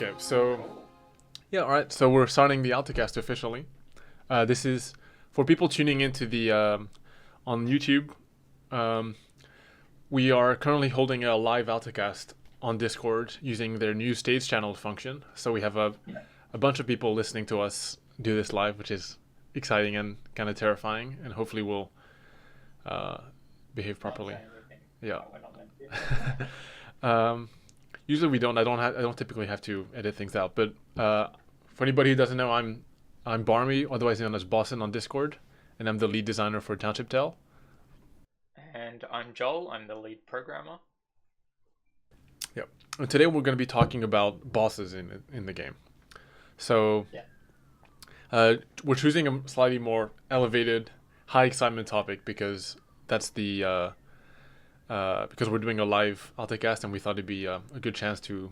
Okay, so yeah, all right. So we're starting the Altacast officially. This is for people tuning into the on YouTube. Um, we are currently holding a live Altacast on Discord using their new stage channel function. So we have a bunch of people listening to us do this live, which is exciting and kind of terrifying, and hopefully we'll uh, behave properly. Yeah. um, Usually we don't. I don't typically have to edit things out. But for anybody who doesn't know, I'm Boramy, otherwise known as Boston on Discord, and I'm the lead designer for Township Tale. And I'm Joel, I'm the lead programmer. Yep. And today we're going to be talking about bosses in the game. So Yeah. we're choosing a slightly more elevated, high excitement topic because that's the because we're doing a live Altacast, and we thought it'd be a good chance to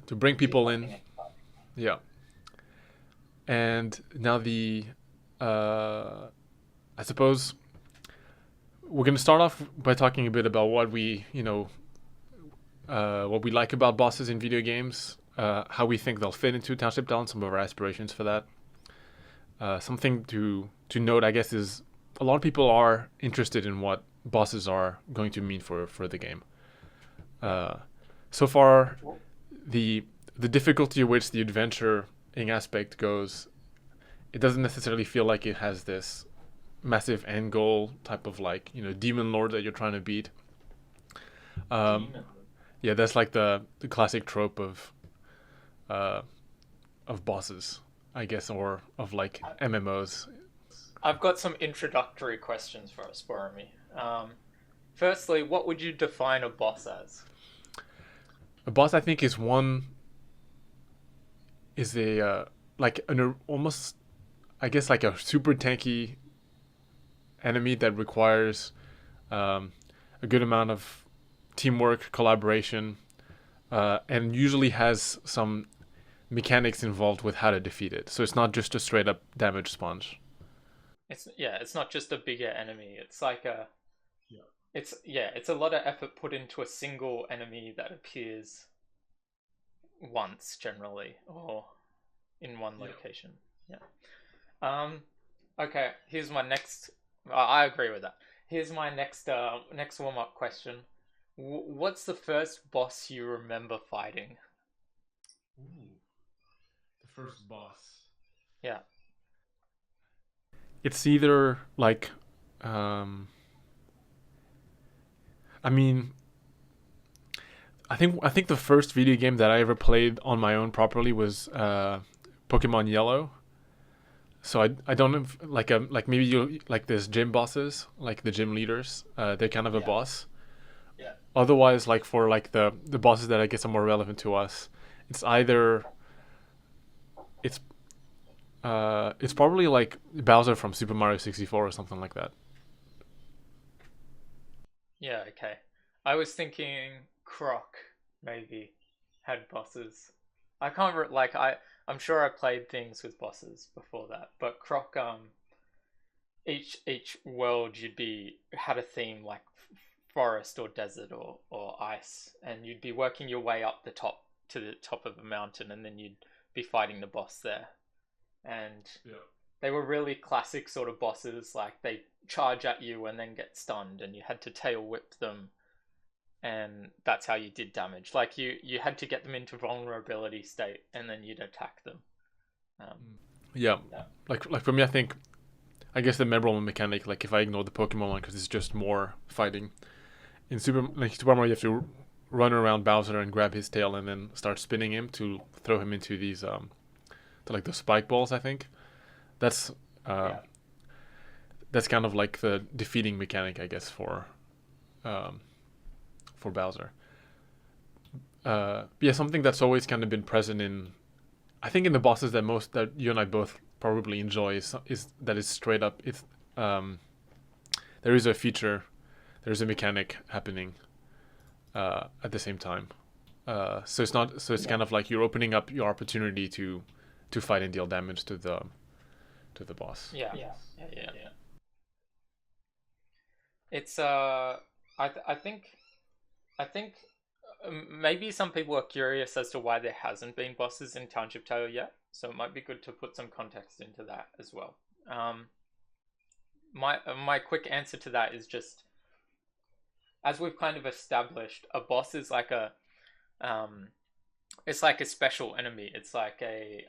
bring people in. Yeah. And now I suppose we're going to start off by talking a bit about what what we like about bosses in video games, how we think they'll fit into Township Tale, some of our aspirations for that. Something to note, I guess, is a lot of people are interested in what bosses are going to mean for the game. So far, the difficulty at which the adventuring aspect goes, it doesn't necessarily feel like it has this massive end goal type of demon lord that you're trying to beat. Yeah, that's like the classic trope of bosses, I guess, or of like MMOs. I've got some introductory questions for us, Boramy. Firstly, what would you define a boss as? A boss, I think, is a like an almost, I guess, like a super tanky enemy that requires a good amount of teamwork, collaboration, and usually has some mechanics involved with how to defeat it. So it's not just a straight up damage sponge. It's not just a bigger enemy. It's like a Yeah. it's a lot of effort put into a single enemy that appears once generally or in one location. Yeah. Okay, here's my next I agree with that. Here's my next warm-up question. What's the first boss you remember fighting? Ooh, the first boss. Yeah. It's either like, I mean, I think the first video game that I ever played on my own properly was Pokemon Yellow. So I don't know if, like maybe you like this gym bosses, like the gym leaders. They're kind of a Yeah. boss. Yeah. Otherwise, like for like the bosses that I guess are more relevant to us, it's either it's it's probably like Bowser from Super Mario 64 or something like that. Yeah, okay. I was thinking Croc maybe had bosses. I can't like I'm sure I played things with bosses before that, but Croc each world you'd be had a theme like forest or desert or ice, and you'd be working your way up the top to the top of a mountain, and then you'd be fighting the boss there. And Yeah. they were really classic sort of bosses, like they charge at you and then get stunned, and you had to tail whip them, and that's how you did damage. Like you had to get them into vulnerability state, and then you'd attack them. Um, Yeah, yeah, like for me, I guess the memorable mechanic, like if I ignore the Pokemon one because it's just more fighting. In Super Mario, you have to run around Bowser and grab his tail and then start spinning him to throw him into these to like the spike balls. I think that's uh yeah, that's kind of like the defeating mechanic, I guess, um for Bowser. Yeah, something that's always kind of been present in, I think, in the bosses that you and I both probably enjoy is that it's straight up. It's um, there is a feature, there's a mechanic happening at the same time. So it's not. So it's kind of like you're opening up your opportunity to fight and deal damage to the boss. yeah. It's I think maybe some people are curious as to why there hasn't been bosses in Township Tale yet, so it might be good to put some context into that as well. Um, my quick answer to that is just, as we've kind of established, a boss is like a um, it's like a special enemy. It's like a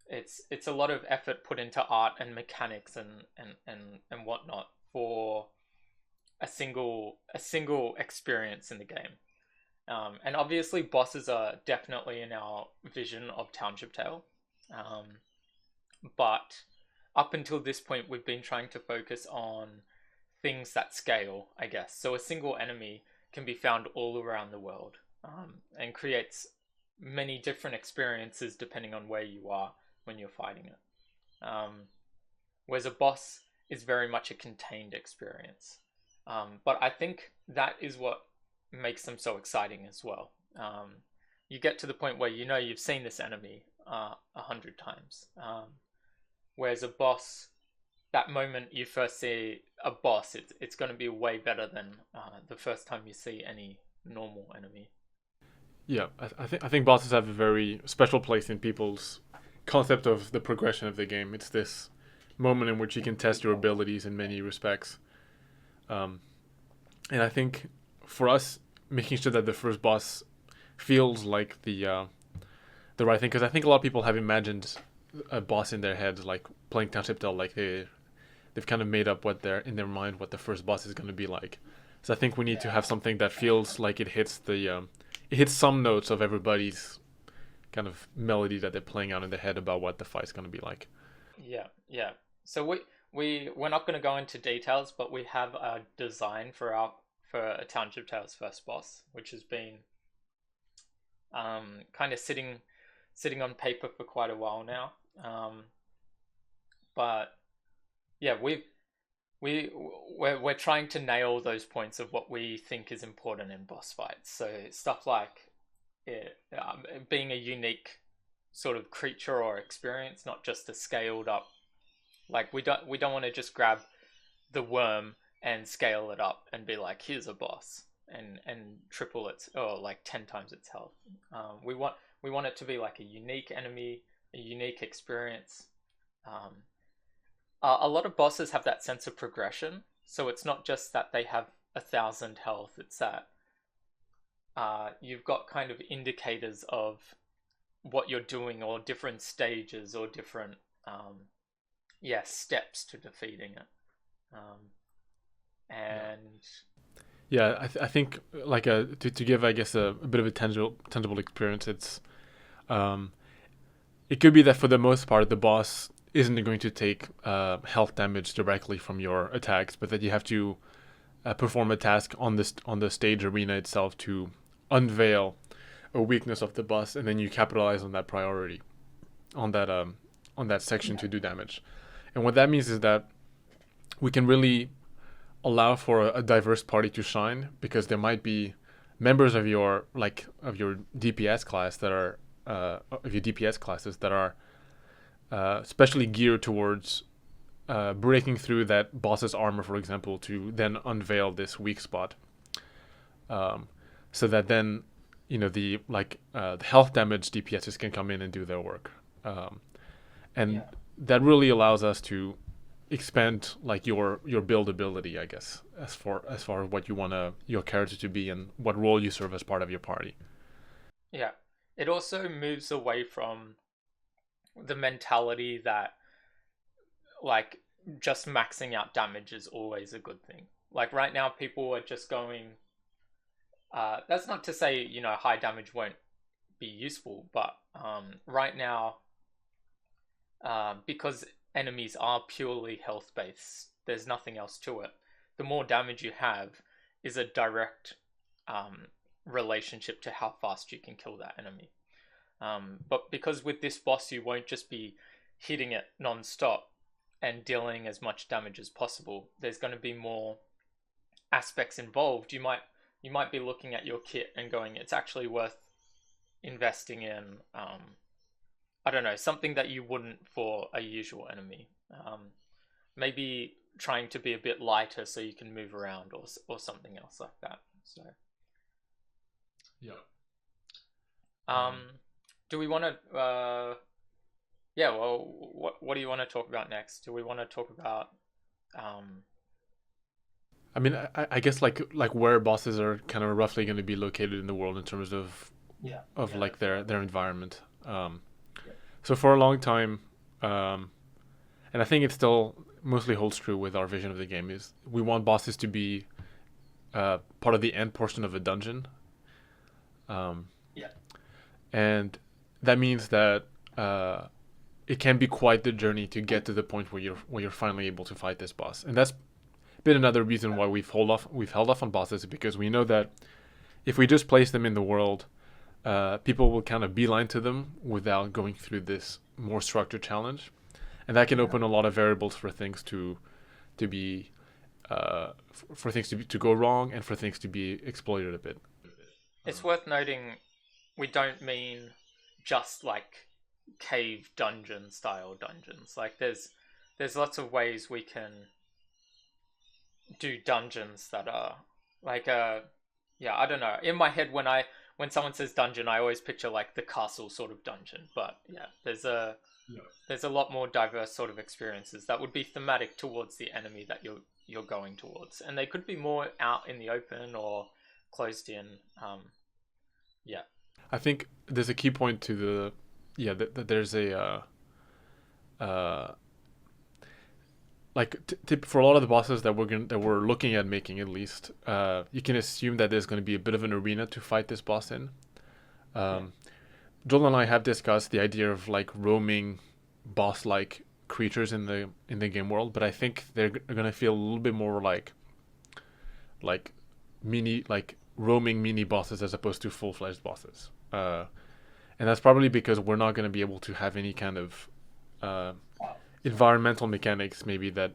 it's a lot of effort put into art and mechanics and whatnot for a single experience in the game. And obviously, bosses are definitely in our vision of Township Tale. Um, but up until this point, we've been trying to focus on things that scale, I guess. So a single enemy can be found all around the world, and creates many different experiences depending on where you are when you're fighting it. Whereas a boss is very much a contained experience. But I think that is what makes them so exciting as well. You get to the point where you know you've seen this enemy 100 times. Whereas a boss, that moment you first see a boss, it's going to be way better than the first time you see any normal enemy. Yeah, I think bosses have a very special place in people's concept of the progression of the game. It's this moment in which you can test your abilities in many respects. Um, and I think for us, making sure that the first boss feels like the right thing, because I think a lot of people have imagined a boss in their heads, like playing Township Tale, like they've kind of made up what they're in their mind what the first boss is going to be like. So I think we need to have something that feels like it hits some notes of everybody's kind of melody that they're playing out in their head about what the fight's going to be like. Yeah, yeah. So we're not going to go into details, but we have a design for a Township Tale's first boss, which has been kind of sitting on paper for quite a while now. But yeah, we're trying to nail those points of what we think is important in boss fights. So stuff like being a unique sort of creature or experience, not just a scaled up. Like we don't want to just grab the worm and scale it up and be like, here's a boss, and triple its, or like 10 times its health. We want it to be like a unique enemy, a unique experience. Um, a lot of bosses have that sense of progression, so it's not just that they have 1,000 health. It's that you've got kind of indicators of what you're doing, or different stages, or different steps to defeating it. Um, and Yeah, I think like to give I guess a bit of a tangible experience. Um, it could be that for the most part the boss isn't going to take health damage directly from your attacks, but that you have to perform a task on the stage arena itself to unveil a weakness of the boss, and then you capitalize on that priority on that section to do damage. And what that means is that we can really allow for a diverse party to shine, because there might be members of your DPS class that are of your DPS classes that are specially geared towards breaking through that boss's armor, for example, to then unveil this weak spot. So that then the health damage DPSs can come in and do their work, and yeah, that really allows us to expand like your build ability, I guess, as far as what you want your character to be and what role you serve as part of your party. yeah. It also moves away from the mentality that like just maxing out damage is always a good thing. Like right now, people are just going. That's not to say high damage won't be useful, but right now, because enemies are purely health based, there's nothing else to it. The more damage you have is a direct um, relationship to how fast you can kill that enemy. But because with this boss you won't just be hitting it non-stop and dealing as much damage as possible, there's going to be more aspects involved. You might be looking at your kit and going, it's actually worth investing in. I don't know, something that you wouldn't for a usual enemy. Maybe trying to be a bit lighter so you can move around, or something else like that. So Yeah. Um, do we want to? Yeah. Well, what do you want to talk about next? Do we want to talk about? Um, I mean, I guess like where bosses are kind of roughly going to be located in the world in terms of like their environment. So for a long time, um, and I think it still mostly holds true with our vision of the game is we want bosses to be part of the end portion of a dungeon. Um, and that means that it can be quite the journey to get to the point where you're finally able to fight this boss. And that's been another reason why we've held off on bosses because we know that if we just place them in the world, people will kind of beeline to them without going through this more structured challenge, and that can open a lot of variables for things to be for things to go wrong and for things to be exploited a bit. it's worth noting we don't mean just like cave dungeon style dungeons. Like there's lots of ways we can do dungeons that are like yeah, I don't know. In my head when someone says dungeon, I always picture like the castle sort of dungeon. But yeah, there's a lot more diverse sort of experiences that would be thematic towards the enemy that you're going towards. And they could be more out in the open or closed in. Yeah. I think there's a key point to the that there's a like for a lot of the bosses that we're looking at making at least, you can assume that there's going to be a bit of an arena to fight this boss in. Joel and I have discussed the idea of like roaming boss-like creatures in the game world, but I think they're going to feel a little bit more like mini like roaming mini bosses as opposed to full-fledged bosses. And that's probably because we're not going to be able to have any kind of environmental mechanics maybe that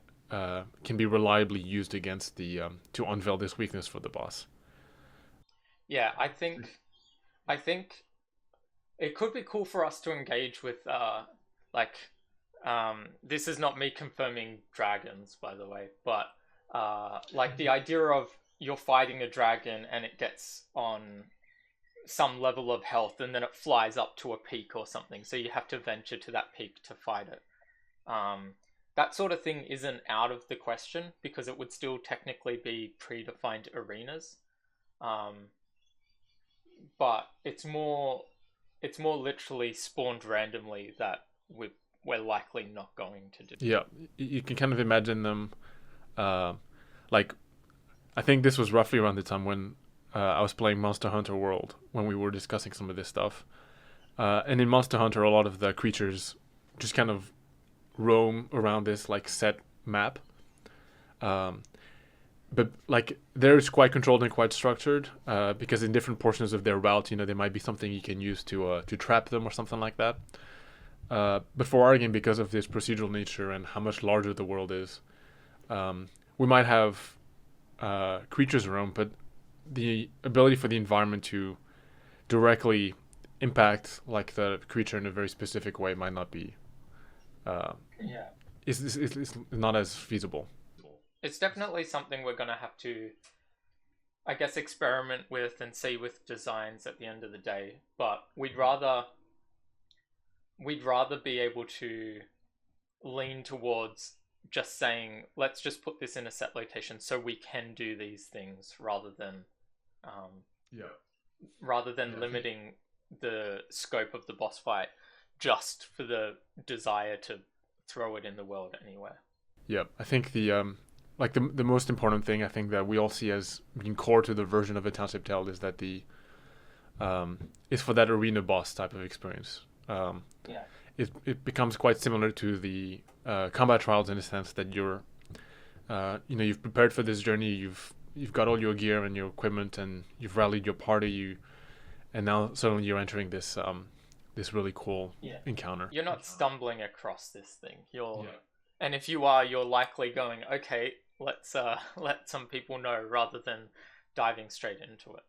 can be reliably used against the to unveil this weakness for the boss. Yeah, I think it could be cool for us to engage with like this is not me confirming dragons by the way, but like the idea of you're fighting a dragon and it gets on some level of health and then it flies up to a peak or something, so you have to venture to that peak to fight it. That sort of thing isn't out of the question because it would still technically be predefined arenas. Um, but it's more literally spawned randomly that we're likely not going to do. Yeah, you can kind of imagine them. Uh, like, I think this was roughly around the time when I was playing Monster Hunter World when we were discussing some of this stuff. And in Monster Hunter, a lot of the creatures just kind of roam around this like set map. But like they're quite controlled and quite structured because in different portions of their route, there might be something you can use to trap them or something like that. But for our game, because of this procedural nature and how much larger the world is, we might have creatures around, but the ability for the environment to directly impact like the creature in a very specific way might not be is not as feasible. It's definitely something we're gonna have to, I guess, experiment with and see with designs at the end of the day. But we'd rather be able to lean towards just saying let's just put this in a set location so we can do these things um, Yeah. rather than limiting the scope of the boss fight just for the desire to throw it in the world anywhere. Yeah, I think the most important thing I think that we all see as being core to the version of A Township Tale is that the is for that arena boss type of experience. It becomes quite similar to the combat trials in the sense that you've prepared for this journey, you've got all your gear and your equipment, and you've rallied your party, and now suddenly you're entering this really cool encounter. You're not stumbling across this thing. And if you are, you're likely going, okay, let's let some people know rather than diving straight into it.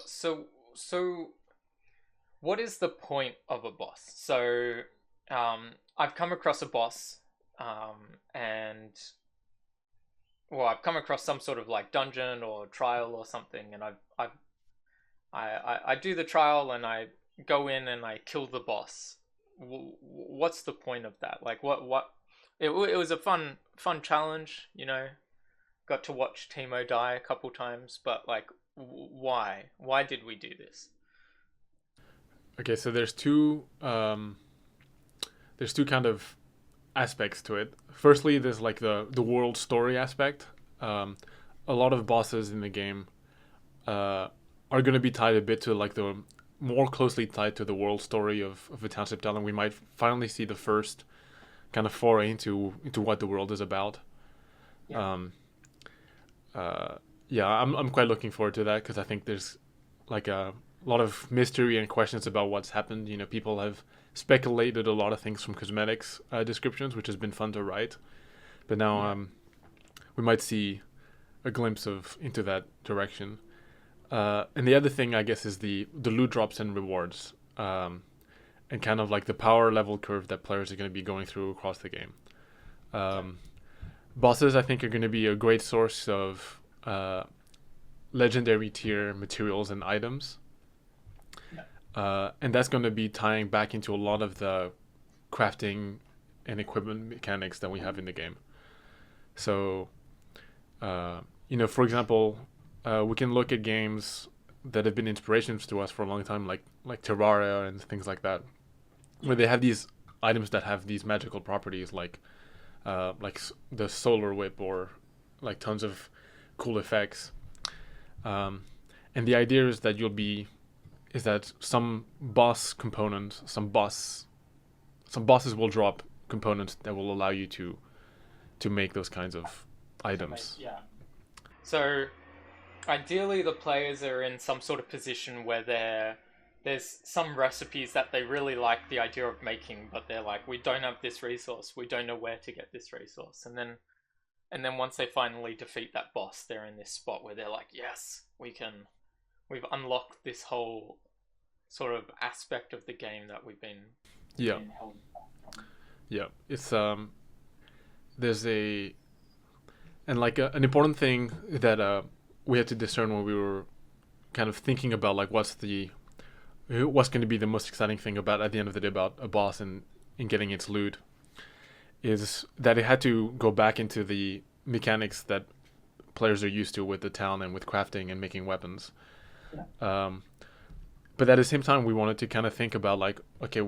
So what is the point of a boss? So I've come across a boss, and I've come across some sort of like dungeon or trial or something, and I do the trial and I go in and I kill the boss. What's the point of that? Like, what? It was a fun challenge, you know. Got to watch Timo die a couple times, but like, why? Why did we do this? Okay, so there's two kind of aspects to it. Firstly, there's like the world story aspect. Um, a lot of bosses in the game are going to be tied a bit to like the more closely tied to the world story of A Township Tale, and we might finally see the first kind of foray into what the world is about. Yeah. Um, yeah, I'm quite looking forward to that because I think there's like a lot of mystery and questions about what's happened. You know, people have speculated a lot of things from cosmetics descriptions, which has been fun to write. But now we might see a glimpse of into that direction. And the other thing, I guess, is the loot drops and rewards, and kind of like the power level curve that players are going to be going through across the game. Bosses, I think, are going to be a great source of legendary tier materials and items. And that's going to be tying back into a lot of the crafting and equipment mechanics that we have in the game. So, you know, for example, we can look at games that have been inspirations to us for a long time, like Terraria and things like that, where they have these items that have these magical properties, like the solar whip or like tons of cool effects. And the idea is that some boss component, some bosses will drop components that will allow you to make those kinds of items. Yeah. So ideally, the players are in some sort of position where there's some recipes that they really like the idea of making, but they're like, we don't have this resource, we don't know where to get this resource, and then once they finally defeat that boss, they're in this spot where they're like, yes, we've unlocked this whole sort of aspect of the game that we've been held back from. Yeah, it's there's an important thing that we had to discern when we were kind of thinking about like what's going to be the most exciting thing about at the end of the day about a boss and in getting its loot is that it had to go back into the mechanics that players are used to with the town and with crafting and making weapons. But at the same time, we wanted to kind of think about like, okay,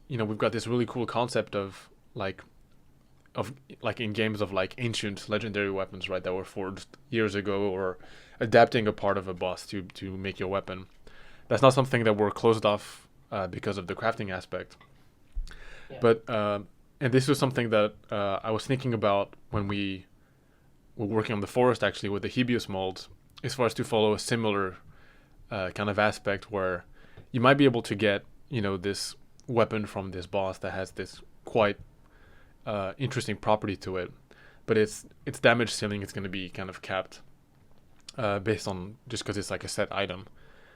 you know, we've got this really cool concept of in games of like ancient legendary weapons, right, that were forged years ago, or adapting a part of a boss to make your weapon. That's not something that we're closed off because of the crafting aspect. But and this was something that I was thinking about when we were working on the forest, actually, with the Hebius molds, as far as to follow a similar kind of aspect where you might be able to get, you know, this weapon from this boss that has this quite interesting property to it, but its damage ceiling is going to be kind of capped based on just because it's like a set item.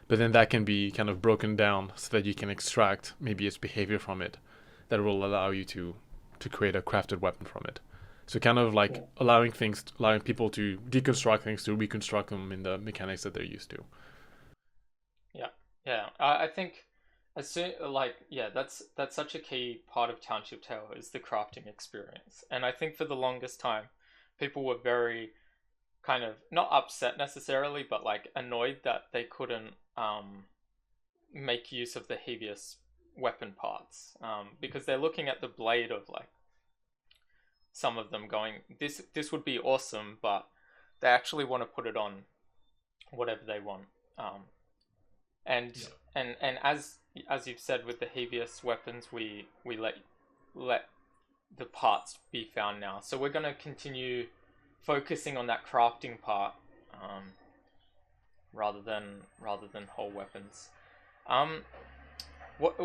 But then that can be kind of broken down so that you can extract maybe its behavior from it that will allow you to create a crafted weapon from it. So kind of like allowing people to deconstruct things to reconstruct them in the mechanics that they're used to. Yeah. I think as soon that's such a key part of Township Tale is the crafting experience, and I think for the longest time, people were very kind of not upset necessarily, but like annoyed that they couldn't make use of the Hebius weapon parts because they're looking at the blade of like some of them going, this would be awesome, but they actually want to put it on whatever they want. And as you've said with the Hebius weapons, we let the parts be found now. So we're going to continue focusing on that crafting part rather than whole weapons. What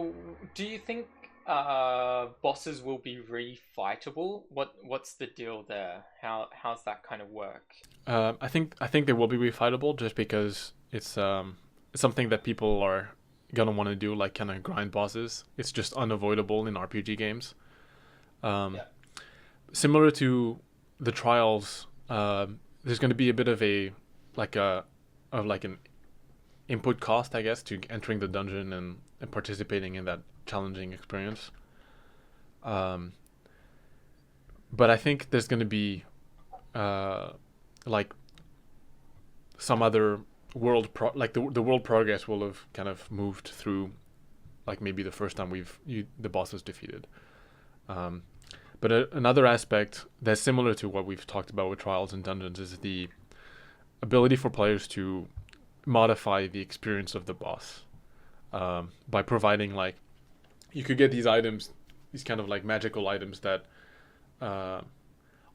do you think? Bosses will be refightable. What's the deal there? How's that kind of work? I think they will be refightable just because it's something that people are gonna want to do, like kind of grind bosses. It's just unavoidable in RPG games. Similar to the trials, there's going to be a bit of a like a of like an input cost, I guess, to entering the dungeon and participating in that challenging experience. Um, but I think there's going to be uh, like some other like the world progress will have kind of moved through like maybe the first time the boss was defeated. Um, but another aspect that's similar to what we've talked about with trials and dungeons is the ability for players to modify the experience of the boss by providing like you could get these items, these kind of like magical items that uh,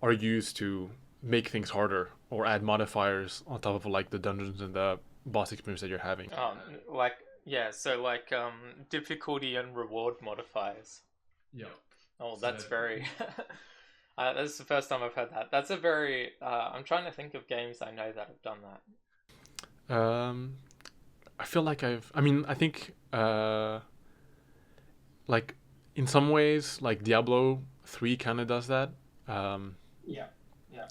are used to make things harder or add modifiers on top of like the dungeons and the boss experience that you're having. Like yeah, so like difficulty and reward modifiers. Yeah. Oh, So that's that very. That's the first time I've heard that. That's a very. I'm trying to think of games I know that have done that. I feel like I mean, I think like in some ways, like Diablo 3 kind of does that. Um, Yeah, yeah,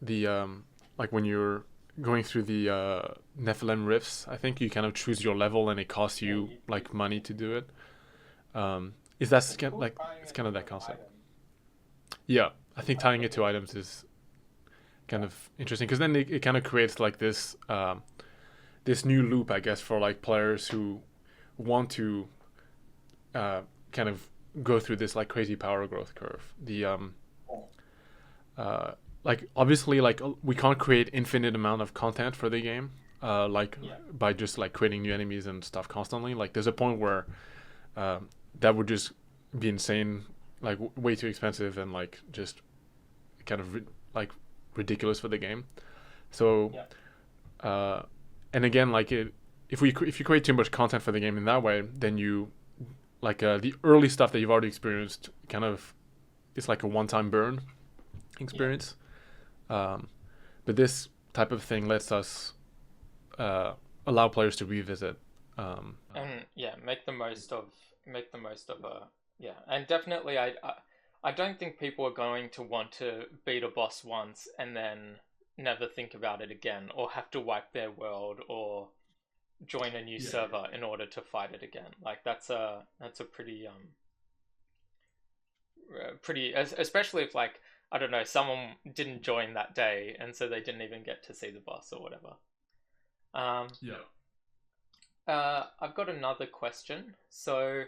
the like when you're going through the Nephilim rifts, I think you kind of choose your level and it costs yeah. you like money to do it. Is that like it's kind of that concept? Yeah, I think tying it to items is kind of interesting because then it kind of creates like this new loop, I guess, for like players who want to uh, kind of go through this like crazy power growth curve. The uh, like obviously like we can't create infinite amount of content for the game, like Yeah. by just like creating new enemies and stuff constantly. Like there's a point where that would just be insane, like way too expensive and like just kind of like ridiculous for the game. So, Yeah. And again, like if you create too much content for the game in that way, then you like the early stuff that you've already experienced kind of it's like a one-time burn experience. But this type of thing lets us uh, allow players to revisit. And yeah, make the most of a yeah, and definitely I don't think people are going to want to beat a boss once and then never think about it again, or have to wipe their world or join a new server in order to fight it again. Like that's a pretty, especially if like I don't know, someone didn't join that day and so they didn't even get to see the boss or whatever. Um, Yeah. I've got another question. So,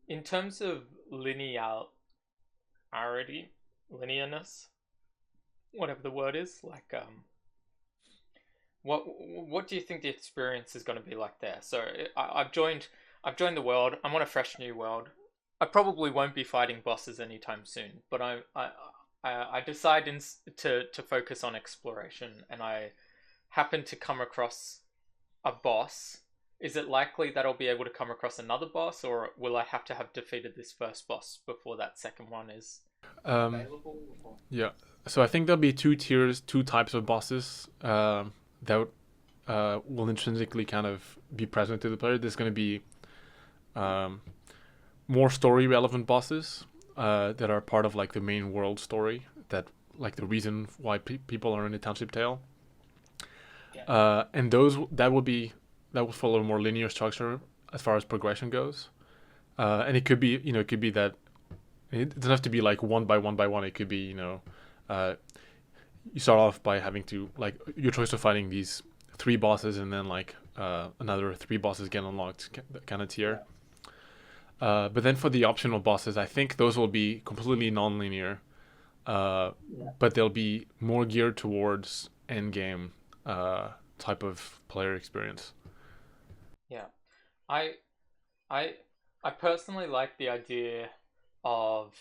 in terms of linearity, linearness, whatever the word is, like what do you think the experience is going to be like there? So I've joined the world. I'm on a fresh new world. I probably won't be fighting bosses anytime soon, but I decide to focus on exploration, and I happen to come across a boss. Is it likely that I'll be able to come across another boss, or will I have to have defeated this first boss before that second one is available? Yeah. So I think there'll be two tiers, two types of bosses that will intrinsically kind of be present to the player. There's going to be um, more story relevant bosses that are part of like the main world story, that like the reason why people are in a Township Tale. Yeah. And that will follow a more linear structure as far as progression goes. And it could be it could be that it doesn't have to be like one by one by one. It could be you start off by having to like your choice of fighting these three bosses and then like another three bosses get unlocked kind of tier. But then for the optional bosses, I think those will be completely non-linear, but they'll be more geared towards end game type of player experience. Yeah. I I I personally like the idea of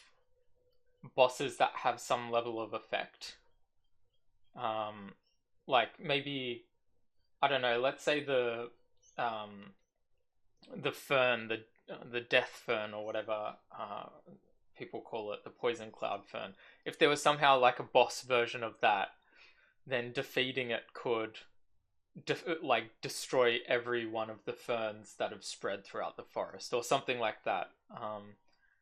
bosses that have some level of effect. Um, like maybe I don't know. Let's say um the fern, the death fern or whatever people call it, the poison cloud fern. If there was somehow like a boss version of that, then defeating it could like destroy every one of the ferns that have spread throughout the forest or something like that.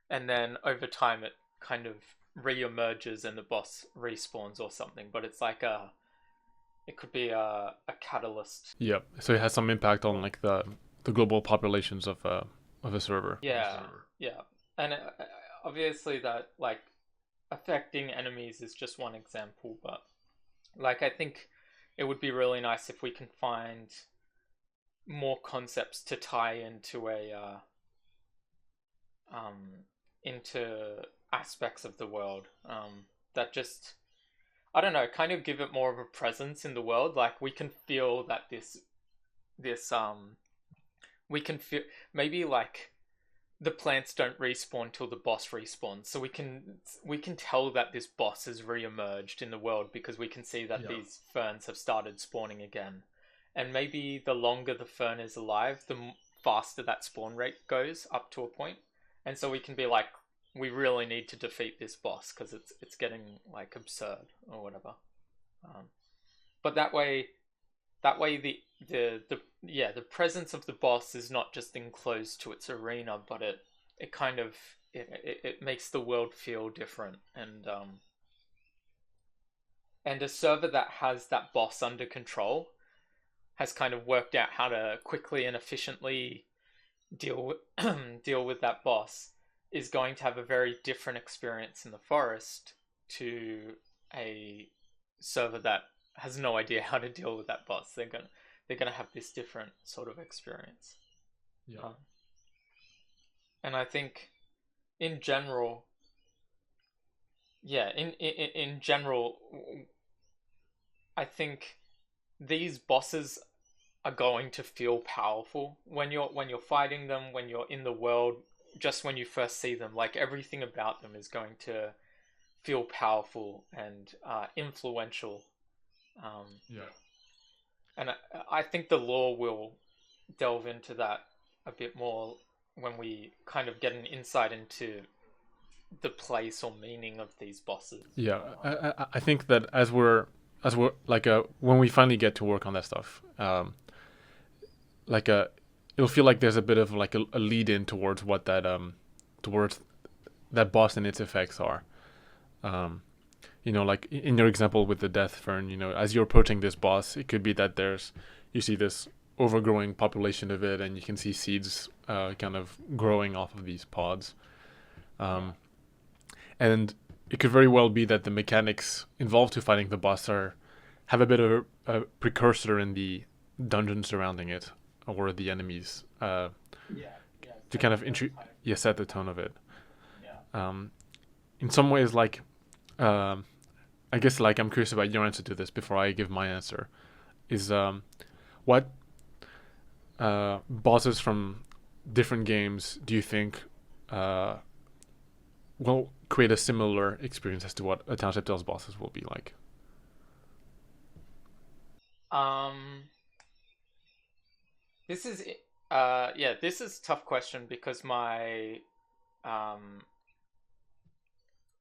And then over time it kind of re-emerges and the boss respawns or something, but it's like it could be a catalyst. Yeah. So it has some impact on like the global populations of a server. Yeah, yeah, and obviously that like affecting enemies is just one example, but like I think it would be really nice if we can find more concepts to tie into a into aspects of the world that just I don't know, kind of give it more of a presence in the world. Like we can feel that this we can feel maybe like the plants don't respawn till the boss respawns, so we can tell that this boss has re-emerged in the world because we can see that these ferns have started spawning again, and maybe the longer the fern is alive, the faster that spawn rate goes up to a point, and so we can be like, we really need to defeat this boss because it's getting like absurd or whatever. But that way the presence of the boss is not just enclosed to its arena, but it kind of it makes the world feel different, and a server that has that boss under control has kind of worked out how to quickly and efficiently deal deal with that boss is going to have a very different experience in the forest to a server that has no idea how to deal with that boss. They're gonna have this different sort of experience. Yeah. And I think in general, yeah, in general, I think these bosses are going to feel powerful when you're fighting them, when you're in the world, just when you first see them. Like everything about them is going to feel powerful and influential. Yeah. And I think the lore will delve into that a bit more when we kind of get an insight into the place or meaning of these bosses. Yeah. I think that as we're like when we finally get to work on that stuff, like it'll feel like there's a bit of like a lead in towards what that towards that boss and its effects are. Like in your example with the death fern, as you're approaching this boss, it could be that you see this overgrowing population of it, and you can see seeds kind of growing off of these pods. And it could very well be that the mechanics involved to fighting the boss have a bit of a precursor in the dungeon surrounding it or the enemies to kind of set the tone of it. In some ways, like I guess like I'm curious about your answer to this before I give my answer. Is what bosses from different games do you think will create a similar experience as to what A Township Tale's bosses will be like? This is this is a tough question because my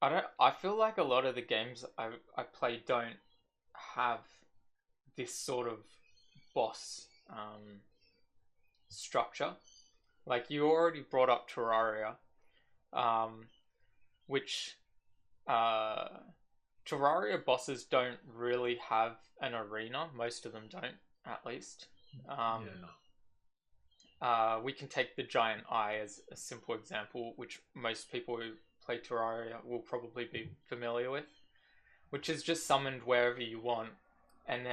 I feel like a lot of the games I play don't have this sort of boss structure. Like you already brought up Terraria, which Terraria bosses don't really have an arena. Most of them don't, at least. We can take the giant eye as a simple example, which most people who play Terraria will probably be familiar with, which is just summoned wherever you want, and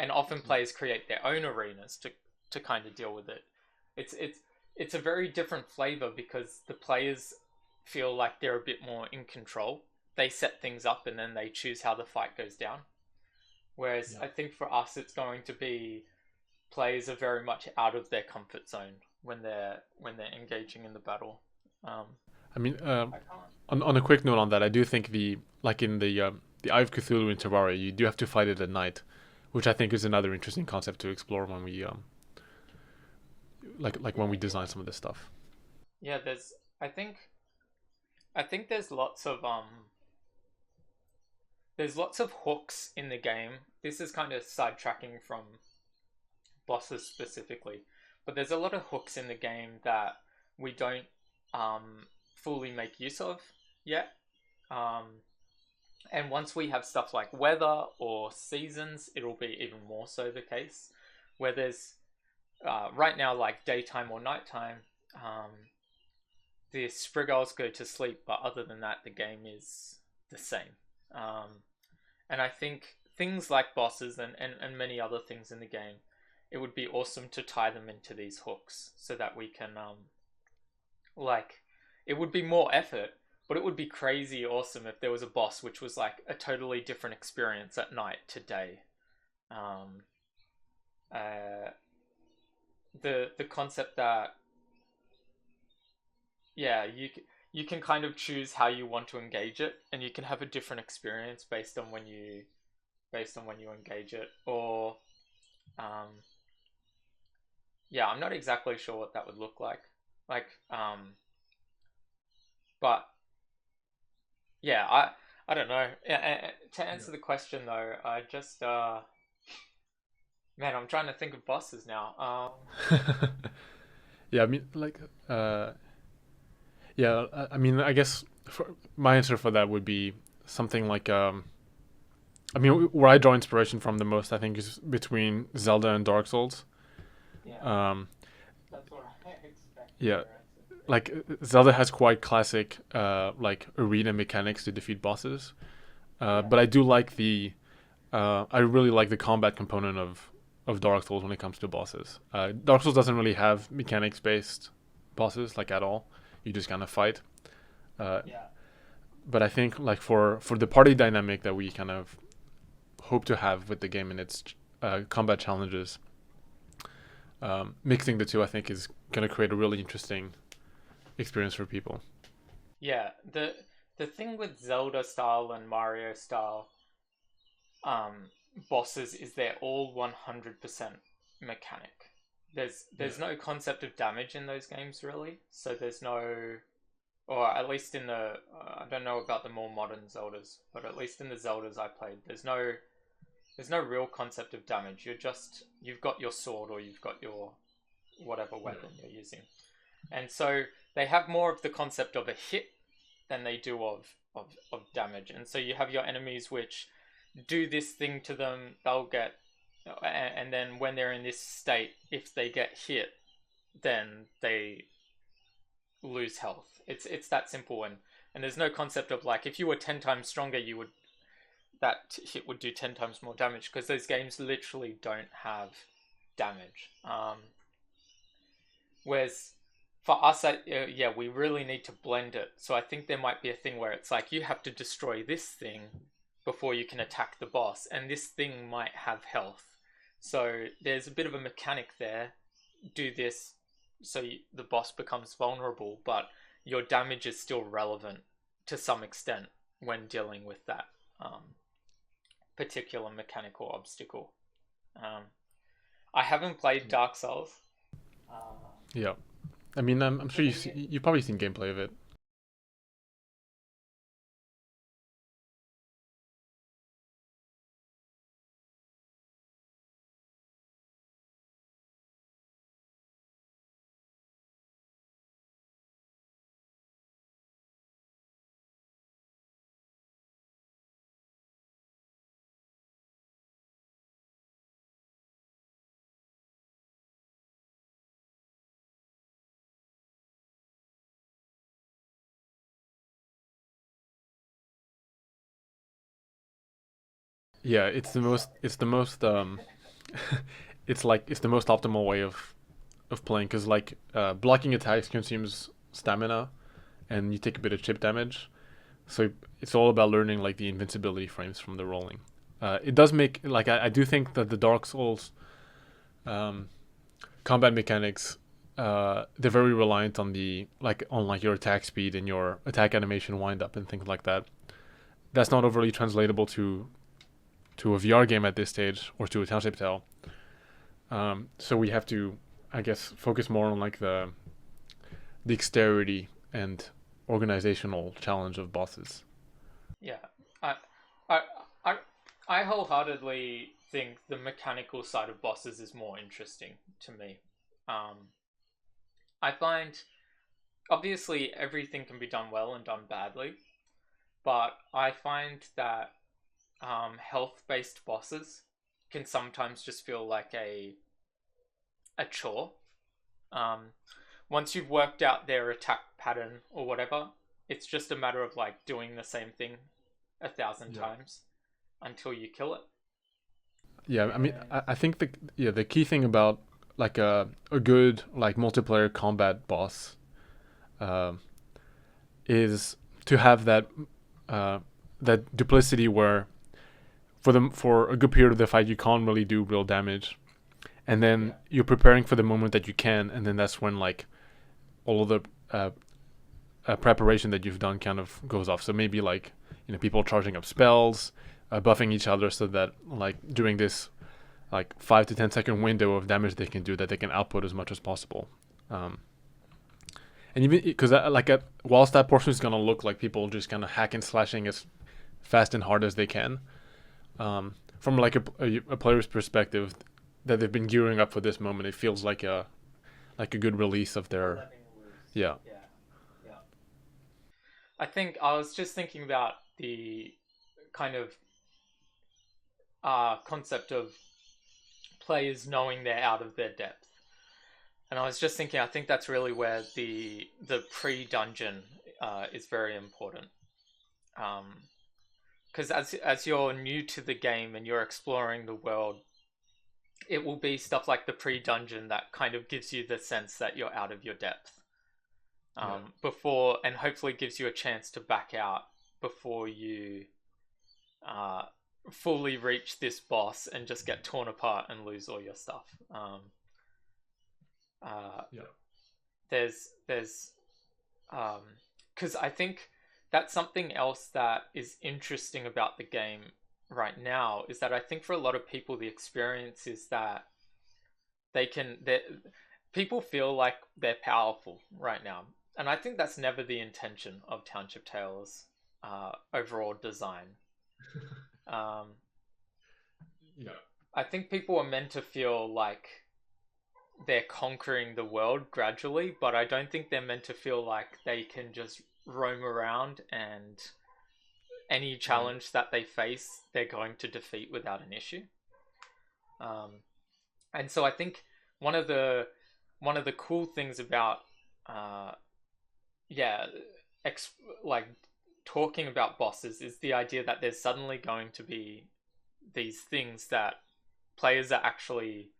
often players create their own arenas to kind of deal with it. It's a very different flavor because the players feel like they're a bit more in control. They set things up and then they choose how the fight goes down. Whereas I think for us, it's going to be players are very much out of their comfort zone when they're engaging in the battle. I mean, on a quick note on that, I do think in the Eye of Cthulhu in Terraria, you do have to fight it at night, which I think is another interesting concept to explore when we when we design some of this stuff. Yeah, I think there's lots of hooks in the game. This is kind of sidetracking from bosses specifically, but there's a lot of hooks in the game that we don't fully make use of yet. And once we have stuff like weather or seasons, it'll be even more so the case. Where there's right now like daytime or nighttime, um, the Spriggles go to sleep, but other than that, the game is the same. Um, and I think things like bosses and many other things in the game, it would be awesome to tie them into these hooks so that we can like it would be more effort, but it would be crazy awesome if there was a boss which was like a totally different experience at night to day. Um, uh, the concept that yeah you can kind of choose how you want to engage it, and you can have a different experience based on when you engage it, or um, yeah, I'm not exactly sure what that would look like. Like, but yeah, I don't know. To answer the question though, I just man, I'm trying to think of bosses now. Yeah, I mean, like, uh, yeah, I mean, I guess my answer for that would be something like, I mean, where I draw inspiration from the most, I think, is between Zelda and Dark Souls. Yeah, Um, that's what I expected yeah, your answer to be. like Zelda has quite classic, like arena mechanics to defeat bosses. Yeah, But I do like I really like the combat component of Dark Souls when it comes to bosses. Dark Souls doesn't really have mechanics based bosses like at all. You just kind of fight. Uh, yeah, but I think like for the party dynamic that we kind of hope to have with the game and its combat challenges, mixing the two I think is going to create a really interesting experience for people. yeah. The thing with Zelda style and Mario style um, bosses is they're all 100% mechanic. There's Yeah. no concept of damage in those games really, so there's no, or at least in the I don't know about the more modern Zeldas, but at least in the Zeldas I played, there's no real concept of damage. You've got your sword or you've got your whatever weapon you're using, and so they have more of the concept of a hit than they do of damage. And so you have your enemies which do this thing to them, they'll get, and then when they're in this state, if they get hit, then they lose health. It's that simple, and there's no concept of like if you were 10 times stronger, you would that hit would do 10 times more damage because those games literally don't have damage. Whereas for us, yeah, we really need to blend it. So I think there might be a thing where it's like you have to destroy this thing before you can attack the boss, and this thing might have health. So there's a bit of a mechanic there. Do this so the boss becomes vulnerable, but your damage is still relevant to some extent when dealing with that particular mechanical obstacle. Um, I haven't played Dark Souls. Uh, Yeah. I mean, I'm sure you've probably seen gameplay of it. Yeah, it's the most it's the most optimal way of playing because like blocking attacks consumes stamina and you take a bit of chip damage. So it's all about learning like the invincibility frames from the rolling. It does make like I do think that the Dark Souls um, combat mechanics they're very reliant on the on like your attack speed and your attack animation wind up and things like that. That's not overly translatable to a VR game at this stage or to a Township Tale. So we have to, I guess, focus more on like the dexterity and organizational challenge of bosses. yeah, I, I, I, I wholeheartedly think the mechanical side of bosses is more interesting to me. Um, I find obviously everything can be done well and done badly, but I find that health-based bosses can sometimes just feel like a chore. Um, Once you've worked out their attack pattern or whatever, it's just a matter of like doing the same thing 1,000 times until you kill it. Yeah, I mean, I think the key thing about like a good like multiplayer combat boss uh, is to have that duplicity where for a good period of the fight you can't really do real damage, and then you're preparing for the moment that you can, and then that's when like all of the preparation that you've done kind of goes off. So maybe like people charging up spells, buffing each other so that like during this like 5 to 10 second window of damage they can do, that they can output as much as possible. And even because whilst that portion is gonna look like people just kind of hack and slashing as fast and hard as they can, from like a player's perspective, that they've been gearing up for this moment, it feels like a good release of their yeah. I think I was just thinking about the kind of concept of players knowing they're out of their depth. And I was just thinking, I think that's really where the pre-dungeon is very important. Because as you're new to the game and you're exploring the world, it will be stuff like the pre-dungeon that kind of gives you the sense that you're out of your depth. Before, and hopefully gives you a chance to back out before you fully reach this boss and just get torn apart and lose all your stuff. There's because I think that's something else that is interesting about the game right now, is that I think for a lot of people the experience is that people feel like they're powerful right now, and I think that's never the intention of Township Tale's overall design. I think people are meant to feel like they're conquering the world gradually, but I don't think they're meant to feel like they can just roam around and any challenge that they face, they're going to defeat without an issue. And so I think one of the cool things about like talking about bosses is the idea that there's suddenly going to be these things that players are actually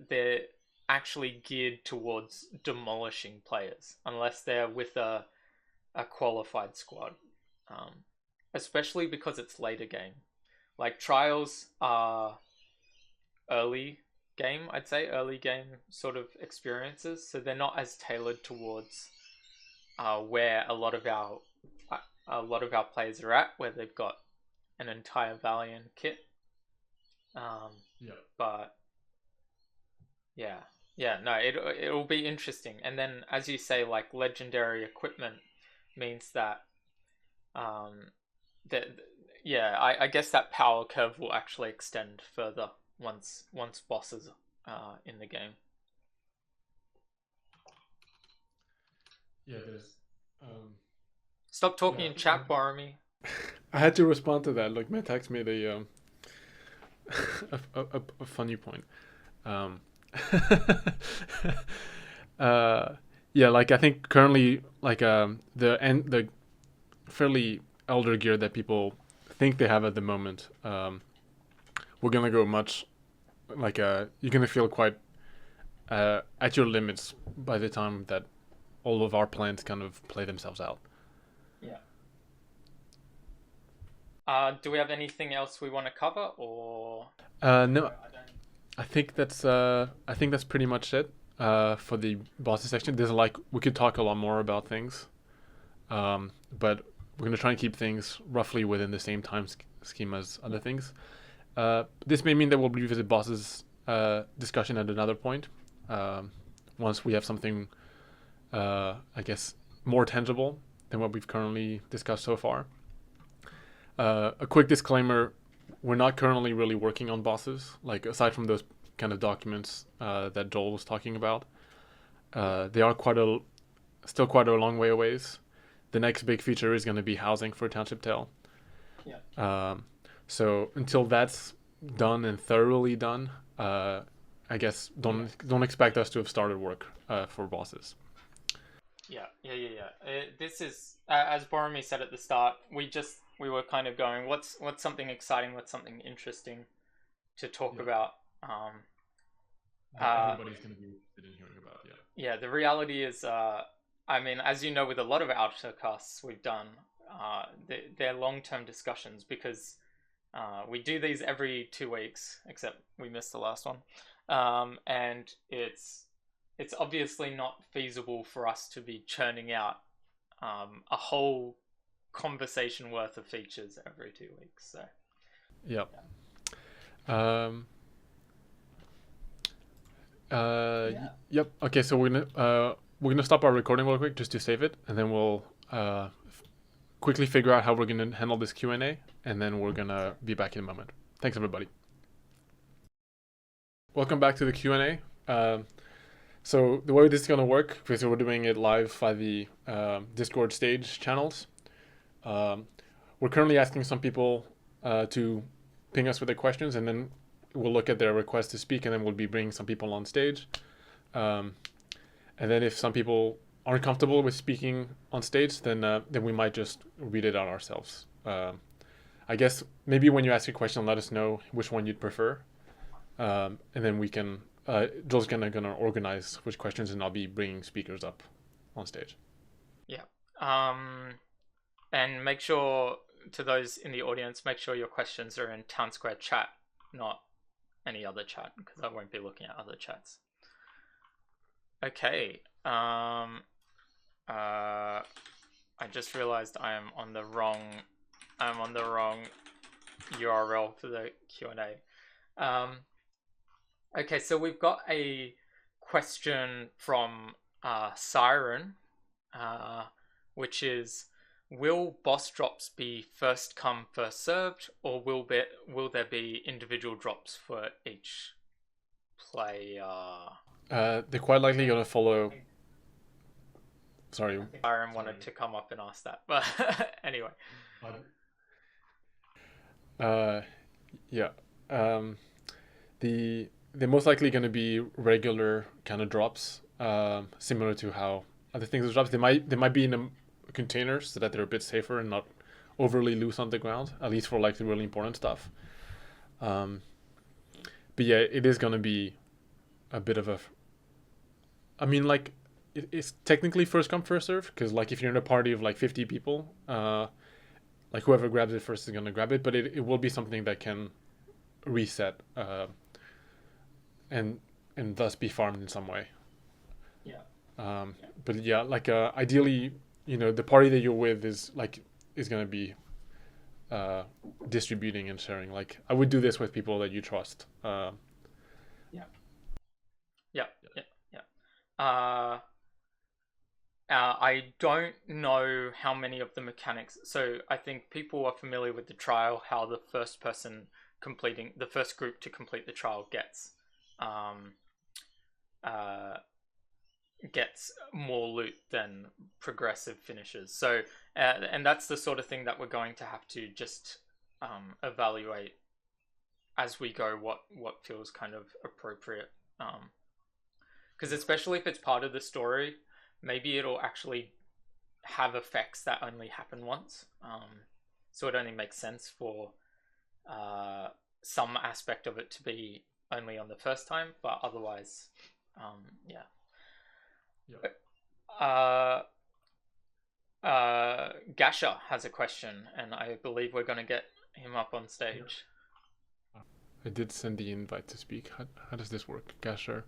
they're actually geared towards demolishing players unless they're with a qualified squad, especially because it's later game. Like Trials are early game, I'd say early game sort of experiences, so they're not as tailored towards where a lot of our players are at, where they've got an entire Valiant kit. But it'll be interesting. And then, as you say, like legendary equipment means that I guess that power curve will actually extend further once bosses are in the game. There's Stop talking in chat, Boramy. I had to respond to that. Like my text made a funny point. Like I think currently like the fairly elder gear that people think they have at the moment, we're gonna go much like you're gonna feel quite at your limits by the time that all of our plans kind of play themselves out. Do we have anything else we want to cover, or no? I think that's pretty much it for the bosses section. There's we could talk a lot more about things, but we're gonna try and keep things roughly within the same time scheme as other things. This may mean that we'll revisit bosses discussion at another point, once we have something, I guess, more tangible than what we've currently discussed so far. A quick disclaimer: we're not currently really working on bosses. Like aside from those kind of documents that Joel was talking about, they are still quite a long way away. the next big feature is going to be housing for Township Tale. Yeah. So until that's done and thoroughly done, I guess don't expect us to have started work for bosses. Yeah. This is, as Boramy said at the start, we were kind of going, what's something exciting, what's something interesting to talk about. Everybody's going to be interested in hearing about. Yeah. The reality is, I mean, as you know, with a lot of Altacasts we've done, they're long-term discussions because we do these every 2 weeks, except we missed the last one, and it's obviously not feasible for us to be churning out a whole conversation worth of features every 2 weeks. So. Yep. Yep. Okay, so we're gonna stop our recording real quick just to save it, and then we'll quickly figure out how we're gonna handle this Q&A, and then we're gonna be back in a moment. Thanks, everybody. Welcome back to the Q&A. So the way this is gonna work, because we're doing it live via the Discord stage channels, we're currently asking some people to ping us with their questions, and then we'll look at their requests to speak, and then we'll be bringing some people on stage. And then if some people aren't comfortable with speaking on stage, then we might just read it out ourselves. I guess maybe when you ask a question, let us know which one you'd prefer, and then we can. Joel's gonna organize which questions, and I'll be bringing speakers up on stage. Yeah. And make sure, to those in the audience, make sure your questions are in Town Square chat, not any other chat, because I won't be looking at other chats. Okay. I just realized I'm on the wrong URL for the Q&A. Okay, so we've got a question from Siren, which is, will boss drops be first come, first served, or will there be individual drops for each player? They're quite likely going to follow. Sorry. Siren wanted to come up and ask that, but anyway. Yeah. They're most likely going to be regular kind of drops, similar to how other things are drops. They might be in a container so that they're a bit safer and not overly loose on the ground, at least for like the really important stuff. But yeah, it is going to be a bit of a. I mean, like, it's technically first come, first serve, because like if you're in a party of like 50 people, like whoever grabs it first is going to grab it, but it will be something that can reset and thus be farmed in some way. Yeah. But yeah, like ideally, the party that you're with is going to be distributing and sharing. Like I would do this with people that you trust. I don't know how many of the mechanics. So I think people are familiar with the trial, how the first group to complete the trial gets more loot than progressive finishes. So and that's the sort of thing that we're going to have to just evaluate as we go, what feels kind of appropriate. Because especially if it's part of the story, maybe it'll actually have effects that only happen once. So it only makes sense for some aspect of it to be only on the first time, but otherwise, yeah. Gasha has a question, and I believe we're going to get him up on stage. I did send the invite to speak. How does this work, Gasher?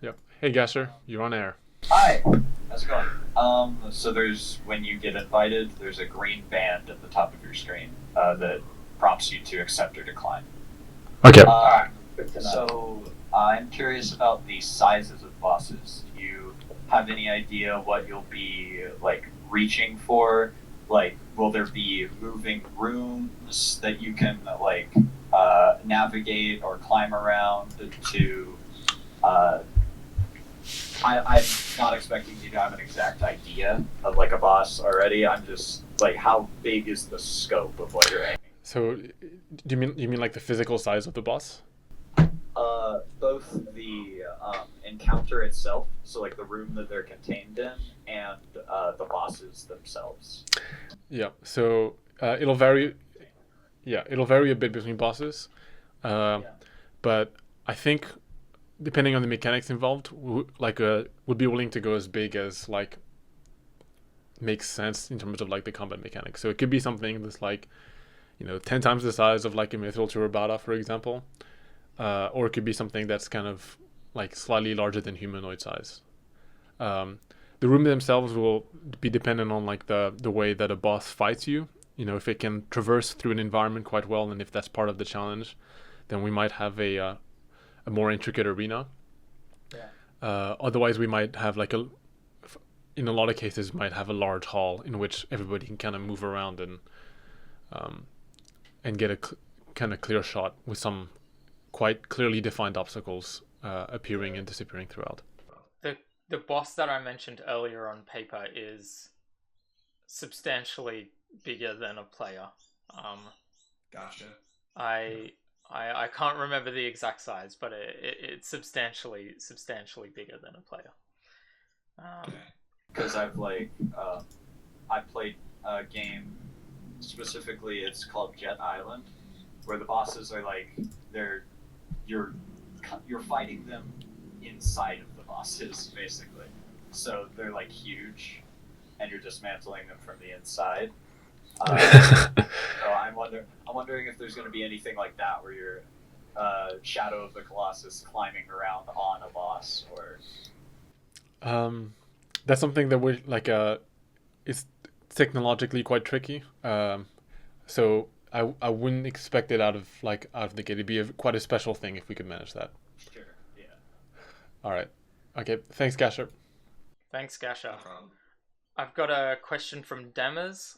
Yep. Hey, Gasher, you're on air. Hi. How's it going? So when you get invited, there's a green band at the top of your screen that prompts you to accept or decline. Okay. So I'm curious about the sizes of bosses. Do you have any idea what you'll be reaching for? Like, will there be moving rooms that you can navigate or climb around to I'm not expecting you to have an exact idea of like a boss already. I'm just like, how big is the scope of what you're aiming? So, do you mean like the physical size of the boss? Both the encounter itself, so like the room that they're contained in, and the bosses themselves. Yeah. So it'll vary. Yeah, it'll vary a bit between bosses, but I think depending on the mechanics involved, would be willing to go as big as like makes sense in terms of like the combat mechanics. So it could be something that's like, 10 times the size of like a Mithril Turabata, for example, or it could be something that's kind of like slightly larger than humanoid size. The room themselves will be dependent on like the way that a boss fights you. If it can traverse through an environment quite well, and if that's part of the challenge, then we might have a more intricate arena. Otherwise, we might have like in a lot of cases, might have a large hall in which everybody can kind of move around and get a kind of clear shot with some quite clearly defined obstacles appearing and disappearing throughout. The boss that I mentioned earlier on paper is substantially bigger than a player. Gotcha. I can't remember the exact size, but it's substantially bigger than a player. Because I played a game specifically. It's called Jet Island, where the bosses are like you're fighting them inside of the bosses basically. So they're like huge, and you're dismantling them from the inside. So I'm wondering if there's going to be anything like that where you're Shadow of the Colossus climbing around on a boss, or that's something that we like. It's technologically quite tricky. So I wouldn't expect it out of the gate. It'd be quite a special thing if we could manage that. Sure. Yeah. All right. Okay. Thanks, Gasher. Thanks, Gasher. No problem. I've got a question from Dammers.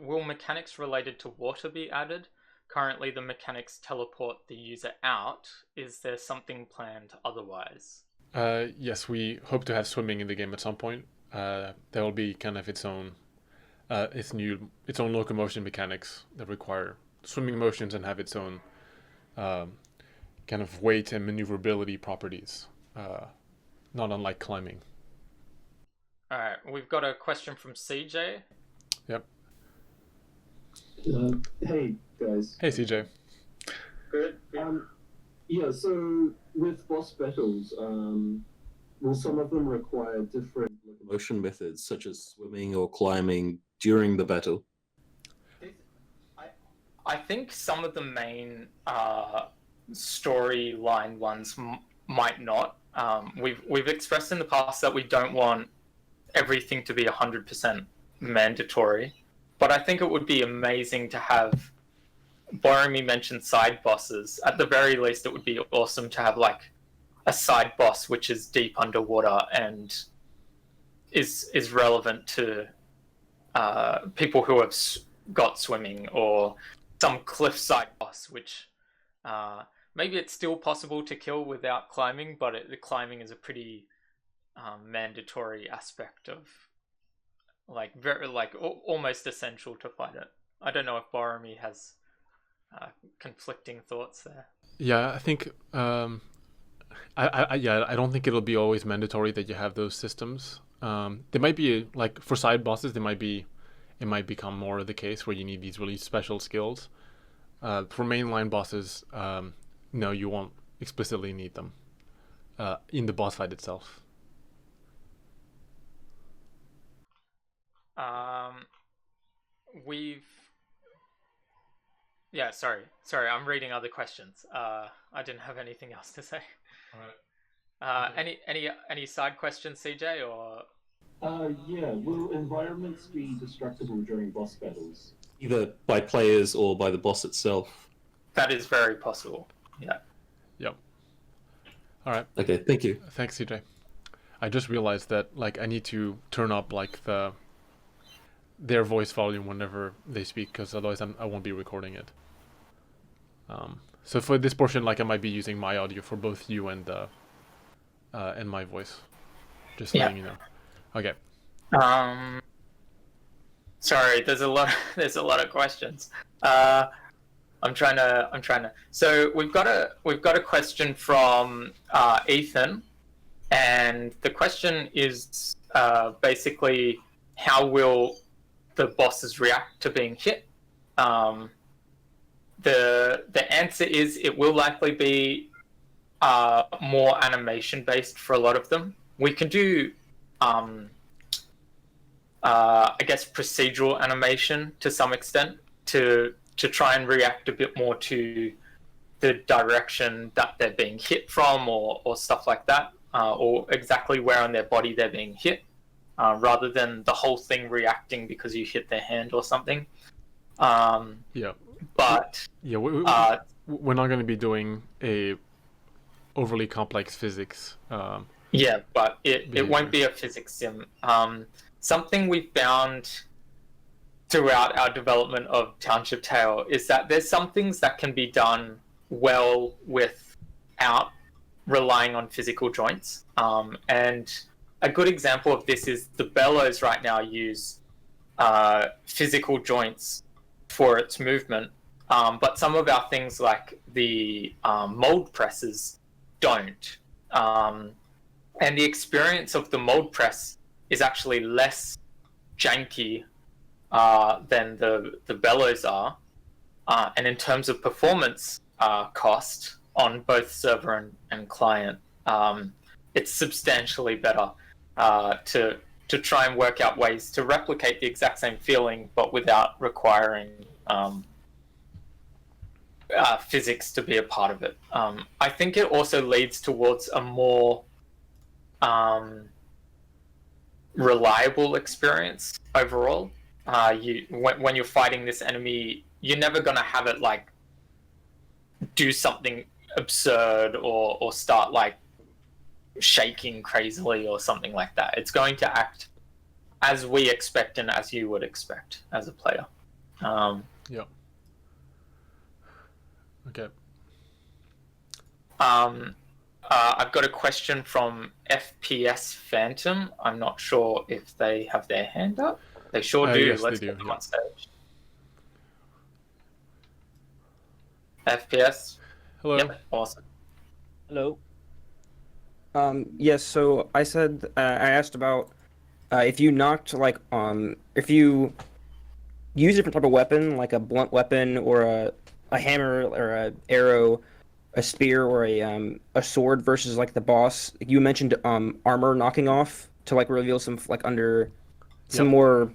Will mechanics related to water be added? Currently, the mechanics teleport the user out. Is there something planned otherwise? Yes, we hope to have swimming in the game at some point. There will be kind of its own locomotion mechanics that require swimming motions and have its own kind of weight and maneuverability properties, not unlike climbing. All right, we've got a question from CJ. Yep. Hey guys. Hey CJ. Good. Yeah. So with boss battles, will some of them require different locomotion methods, such as swimming or climbing during the battle? I think some of the main storyline ones might not. We've expressed in the past that we don't want everything to be 100% mandatory, but I think it would be amazing to have. Boramy mentioned side bosses. At the very least, it would be awesome to have like a side boss which is deep underwater and is relevant to people who have got swimming, or some cliffside boss which maybe it's still possible to kill without climbing, but the climbing is a pretty mandatory aspect of almost essential to fight it. I don't know if Boramy has conflicting thoughts there. Yeah, I think I don't think it'll be always mandatory that you have those systems. There might be like for side bosses, it might become more the case where you need these really special skills. For mainline bosses, no, you won't explicitly need them in the boss fight itself. Sorry, I'm reading other questions. I didn't have anything else to say. All right. Any side questions, CJ, or? Yeah. Will environments be destructible during boss battles? Either by players or by the boss itself. That is very possible. Yeah. Yep. All right. Okay, thank you. Thanks, CJ. I just realized that like I need to turn up like their voice volume whenever they speak, because otherwise I won't be recording it. So for this portion, like I might be using my audio for both you and my voice. Just Yeah. letting you know. Okay. Sorry, there's a lot of questions. I'm trying to. So we've got a question from Ethan, and the question is basically, how will the bosses react to being hit? The answer is it will likely be more animation based for a lot of them. We can do I guess procedural animation to some extent to try and react a bit more to the direction that they're being hit from, or stuff like that, or exactly where on their body they're being hit, rather than the whole thing reacting because you hit their hand or something. Yeah. But Yeah, we're not going to be doing a overly complex physics. yeah, but it Behavior. won't be a physics sim. Something we found throughout our development of Township Tale is that there's some things that can be done well without relying on physical joints. And a good example of this is the bellows right now use physical joints for its movement. But some of our things like the mold presses don't. And the experience of the mold press is actually less janky than the bellows are. And in terms of performance cost on both server and client, it's substantially better to try and work out ways to replicate the exact same feeling, but without requiring physics to be a part of it. I think it also leads towards a more reliable experience overall. When you're fighting this enemy, you're never going to have it like do something absurd or start like shaking crazily or something like that. It's going to act as we expect and as you would expect as a player. Yeah. Okay. I've got a question from FPS Phantom. I'm not sure if they have their hand up. They sure do. Yes, Let's they do, get them yeah. on stage. FPS. Hello. Yep. Awesome. Hello. Yes. So I said I asked about if you knocked if you use a different type of weapon, like a blunt weapon or a hammer or a arrow, a spear or a sword versus like the boss. You mentioned armor knocking off to like reveal some like under some more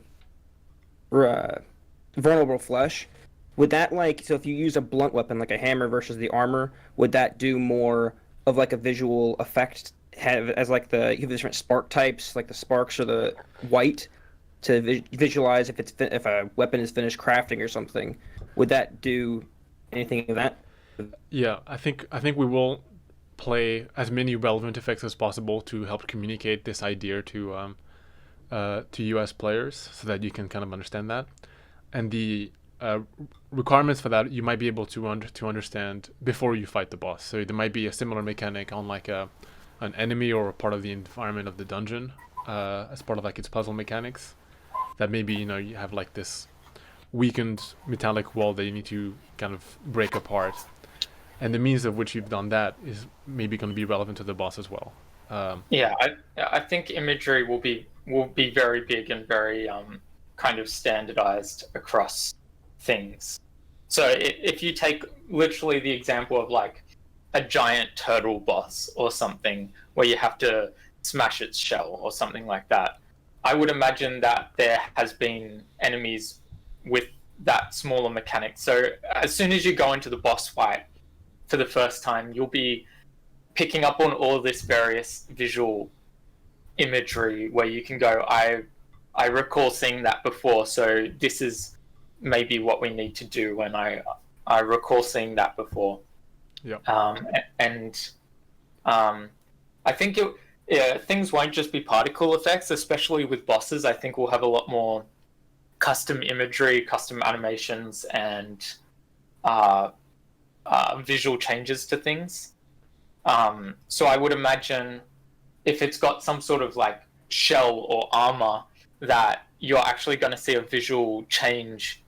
vulnerable flesh. Would that so if you use a blunt weapon like a hammer versus the armor, would that do more of like a visual effect as like you have different spark types, like the sparks or the white to visualize if a weapon is finished crafting or something? Would that do anything of that? Yeah, I think we will play as many relevant effects as possible to help communicate this idea to US players so that you can kind of understand that. And the requirements for that you might be able to understand before you fight the boss. So there might be a similar mechanic on like an enemy or a part of the environment of the dungeon as part of like its puzzle mechanics. That maybe you have like this weakened metallic wall that you need to kind of break apart, and the means of which you've done that is maybe going to be relevant to the boss as well. Yeah, I think imagery will be very big and very kind of standardized across things. So if you take literally the example of like a giant turtle boss or something where you have to smash its shell or something like that, I would imagine that there has been enemies with that smaller mechanic. So as soon as you go into the boss fight for the first time, you'll be picking up on all this various visual imagery where you can go, I recall seeing that before, so this is maybe what we need to do, and I recall seeing that before. Yeah. I think things won't just be particle effects, especially with bosses. I think we'll have a lot more custom imagery, custom animations, and visual changes to things. So I would imagine if it's got some sort of like shell or armor, that you're actually going to see a visual change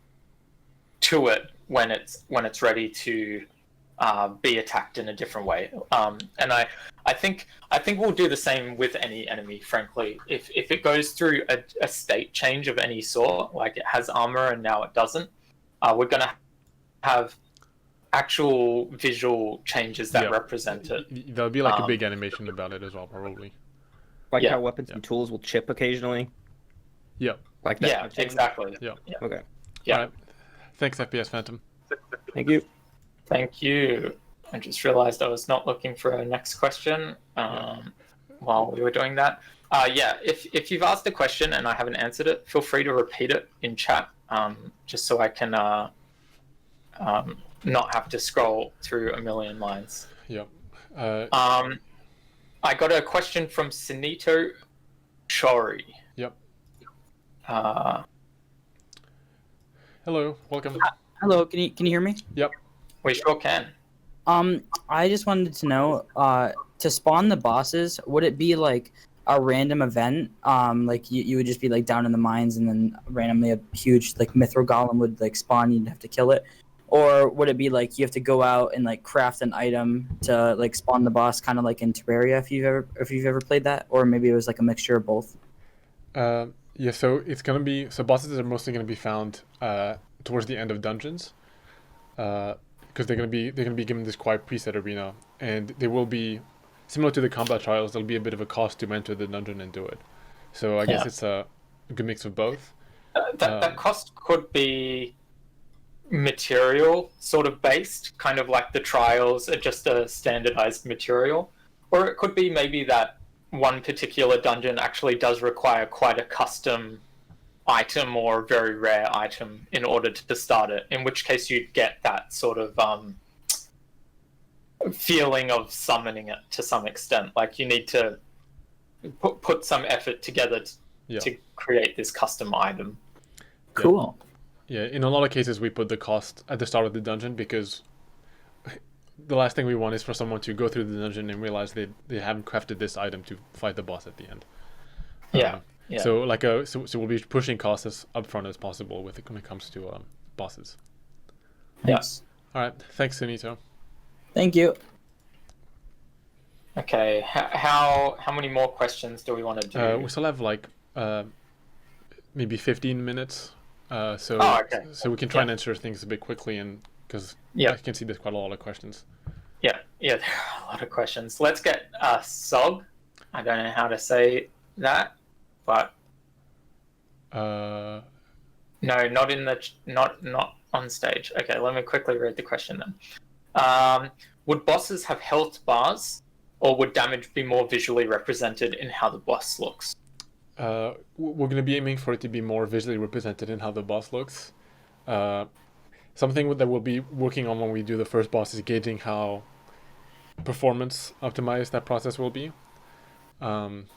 to it when it's ready to be attacked in a different way. And I think we'll do the same with any enemy. Frankly, if it goes through a state change of any sort, like it has armor and now it doesn't, we're going to have actual visual changes that represent it. There'll be like a big animation about it as well, probably. Like how weapons and tools will chip occasionally. Yeah. Like that. Yeah, exactly. Yeah. Okay. Yeah. All right. Thanks, FPS Phantom. Thank you. Thank you. I just realized I was not looking for a next question while we were doing that. If you've asked a question and I haven't answered it, feel free to repeat it in chat, just so I can not have to scroll through a million lines. Yep. I got a question from Sunito Chori. Yep. Hello, welcome. Hello, can you hear me? Yep. We sure can. I just wanted to know, to spawn the bosses, would it be like a random event? Like you would just be like down in the mines and then randomly a huge like mithril golem would like spawn, you'd have to kill it? Or would it be like you have to go out and like craft an item to like spawn the boss, kind of like in Terraria if you've ever played that? Or maybe it was like a mixture of both? Yeah, so it's gonna be bosses are mostly gonna be found towards the end of dungeons, because they're gonna be given this quiet preset arena, and they will be similar to the combat trials. There'll be a bit of a cost to enter the dungeon and do it. So I guess it's a good mix of both. That cost could be material sort of based, kind of like the trials are just a standardized material, or it could be maybe that one particular dungeon actually does require quite a custom item or very rare item in order to start it, in which case you'd get that sort of feeling of summoning it to some extent. Like you need to put some effort together to create this custom item. Cool. Yeah, in a lot of cases we put the cost at the start of the dungeon, because the last thing we want is for someone to go through the dungeon and realize they haven't crafted this item to fight the boss at the end. Yeah. So we'll be pushing costs as upfront as possible when it comes to bosses. Yes. All right. Thanks, Sunito. Thank you. Okay. How many more questions do we want to do? We still have like maybe 15 minutes. So we can try and answer things a bit quickly, and because I can see there's quite a lot of questions. Yeah, there are a lot of questions. Let's get Sog. I don't know how to say that, but no, not in the not on stage. Okay, let me quickly read the question then. Would bosses have health bars, or would damage be more visually represented in how the boss looks? We're going to be aiming for it to be more visually represented in how the boss looks. Something that we'll be working on when we do the first boss is gauging how performance optimized that process will be. But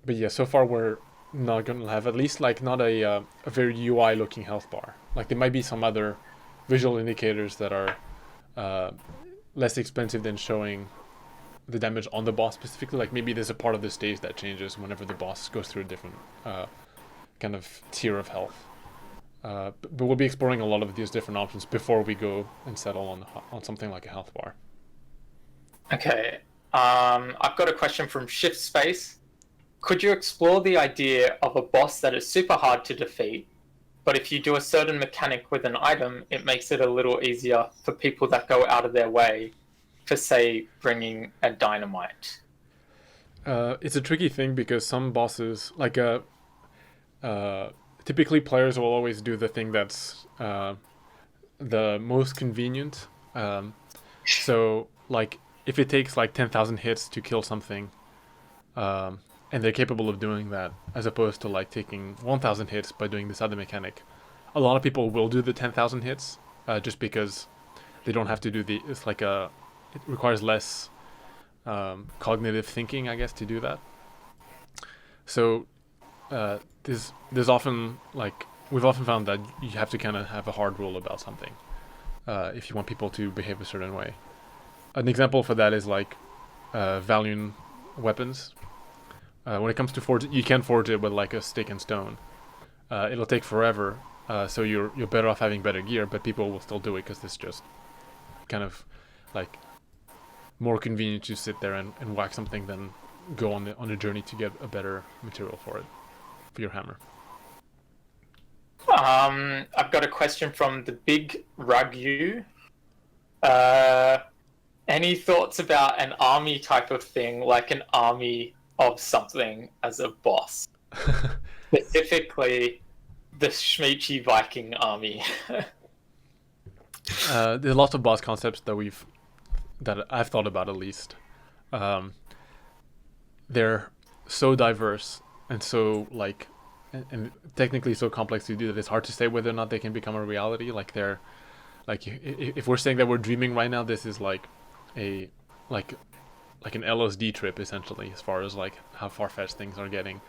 yeah, so far we're not going to have, at least like not a very UI looking health bar. Like there might be some other visual indicators that are less expensive than showing the damage on the boss specifically. Like maybe there's a part of the stage that changes whenever the boss goes through a different kind of tier of health. But we'll be exploring a lot of these different options before we go and settle on something like a health bar. Okay. I've got a question from Shift Space. Could you explore the idea of a boss that is super hard to defeat, but if you do a certain mechanic with an item, it makes it a little easier for people that go out of their way for, say, bringing a dynamite? It's a tricky thing because some bosses, like typically players will always do the thing that's the most convenient. So like if it takes like 10,000 hits to kill something, and they're capable of doing that, as opposed to like taking 1,000 hits by doing this other mechanic, a lot of people will do the 10,000 hits just because they don't have to do it requires less cognitive thinking, I guess, to do that. So there's often, like, we've often found that you have to kind of have a hard rule about something if you want people to behave a certain way. An example for that is like Valiant weapons. When it comes to forge, you can forge it with like a stick and stone. It'll take forever, so you're better off having better gear, but people will still do it because it's just kind of like more convenient to sit there and whack something than go on a journey to get a better material for your hammer. I've got a question from the Big Ragu. Any thoughts about an army type of thing, like an army of something as a boss? Specifically, the Shmichi Viking army. There's lots of boss concepts that I've thought about, at least. They're so diverse and so like, and technically so complex to do that it's hard to say whether or not they can become a reality. Like they're, like if we're saying that we're dreaming right now, this is like an LSD trip essentially, as far as like how far-fetched things are getting.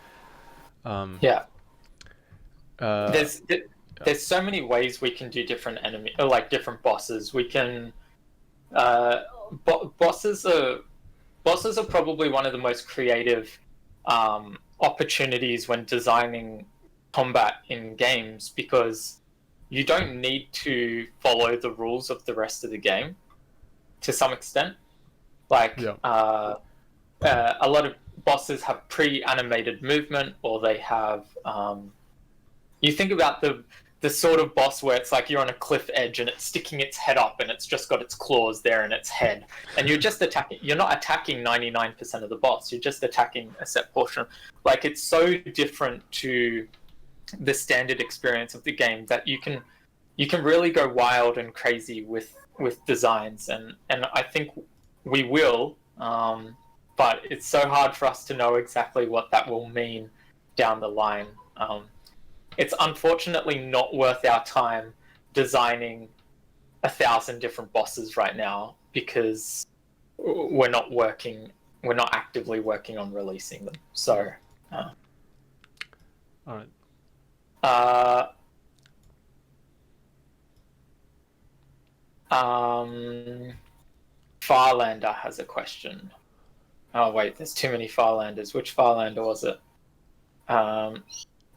There's so many ways we can do different enemy, or like different bosses. We can bosses are probably one of the most creative opportunities when designing combat in games, because you don't need to follow the rules of the rest of the game to some extent. Like a lot of bosses have pre-animated movement, or they have you think about the sort of boss where it's like you're on a cliff edge and it's sticking its head up and it's just got its claws there in its head, and you're just attacking. You're not attacking 99% of the boss. You're just attacking a set portion. Like, it's so different to the standard experience of the game that you can really go wild and crazy with designs, and I think we will. But it's so hard for us to know exactly what that will mean down the line. It's unfortunately not worth our time designing 1,000 different bosses right now, because we're not actively working on releasing them. So, all right. Farlander has a question. Oh wait, there's too many Farlanders. Which Farlander was it?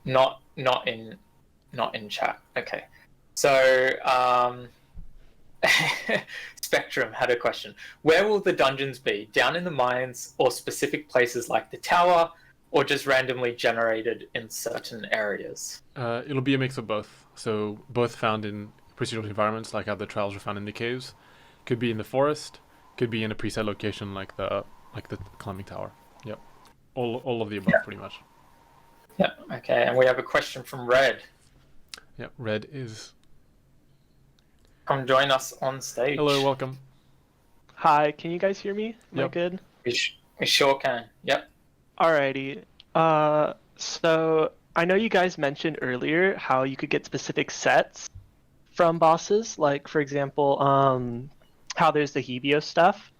Not in chat. Okay. So Spectrum had a question. Where will the dungeons be? Down in the mines, or specific places like the tower, or just randomly generated in certain areas? It'll be a mix of both. So both found in procedural environments, like how the trials were found in the caves. Could be in the forest. Could be in a preset location like the climbing tower. Yep. All of the above, pretty much. Yeah. Okay. And we have a question from Red. Yeah. Red is. Come join us on stage. Hello. Welcome. Hi. Can you guys hear me? Am I good? We sure can. Yep. Alrighty. So I know you guys mentioned earlier how you could get specific sets from bosses, like for example, how there's the Hebio stuff.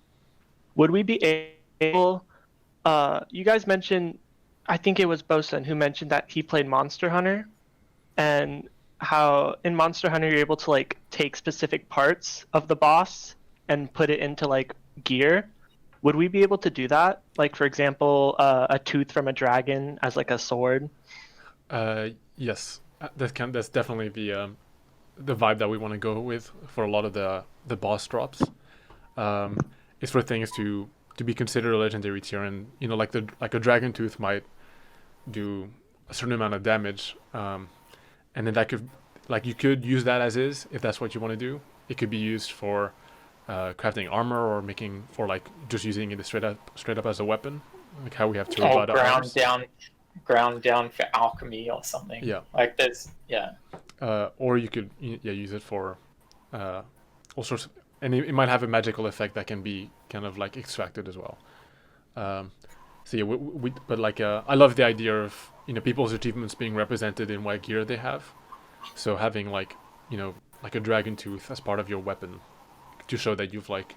Would we be able? You guys mentioned, I think it was Bosun who mentioned that he played Monster Hunter, and how in Monster Hunter you're able to like take specific parts of the boss and put it into like gear. Would we be able to do that? Like for example, a tooth from a dragon as like a sword. Yes, that's definitely the vibe that we want to go with for a lot of the boss drops. It's for things to be considered a legendary tier, and like a dragon tooth might do a certain amount of damage, and then that could, like, you could use that as is if that's what you want to do. It could be used for crafting armor, or making for like just using it straight up as a weapon, like how we have two ground down for alchemy or something. Yeah, like there's or you could use it for all sorts of, and it might have a magical effect that can be kind of like extracted as well. So yeah, but like I love the idea of people's achievements being represented in what gear they have. So having like like a dragon tooth as part of your weapon to show that you've like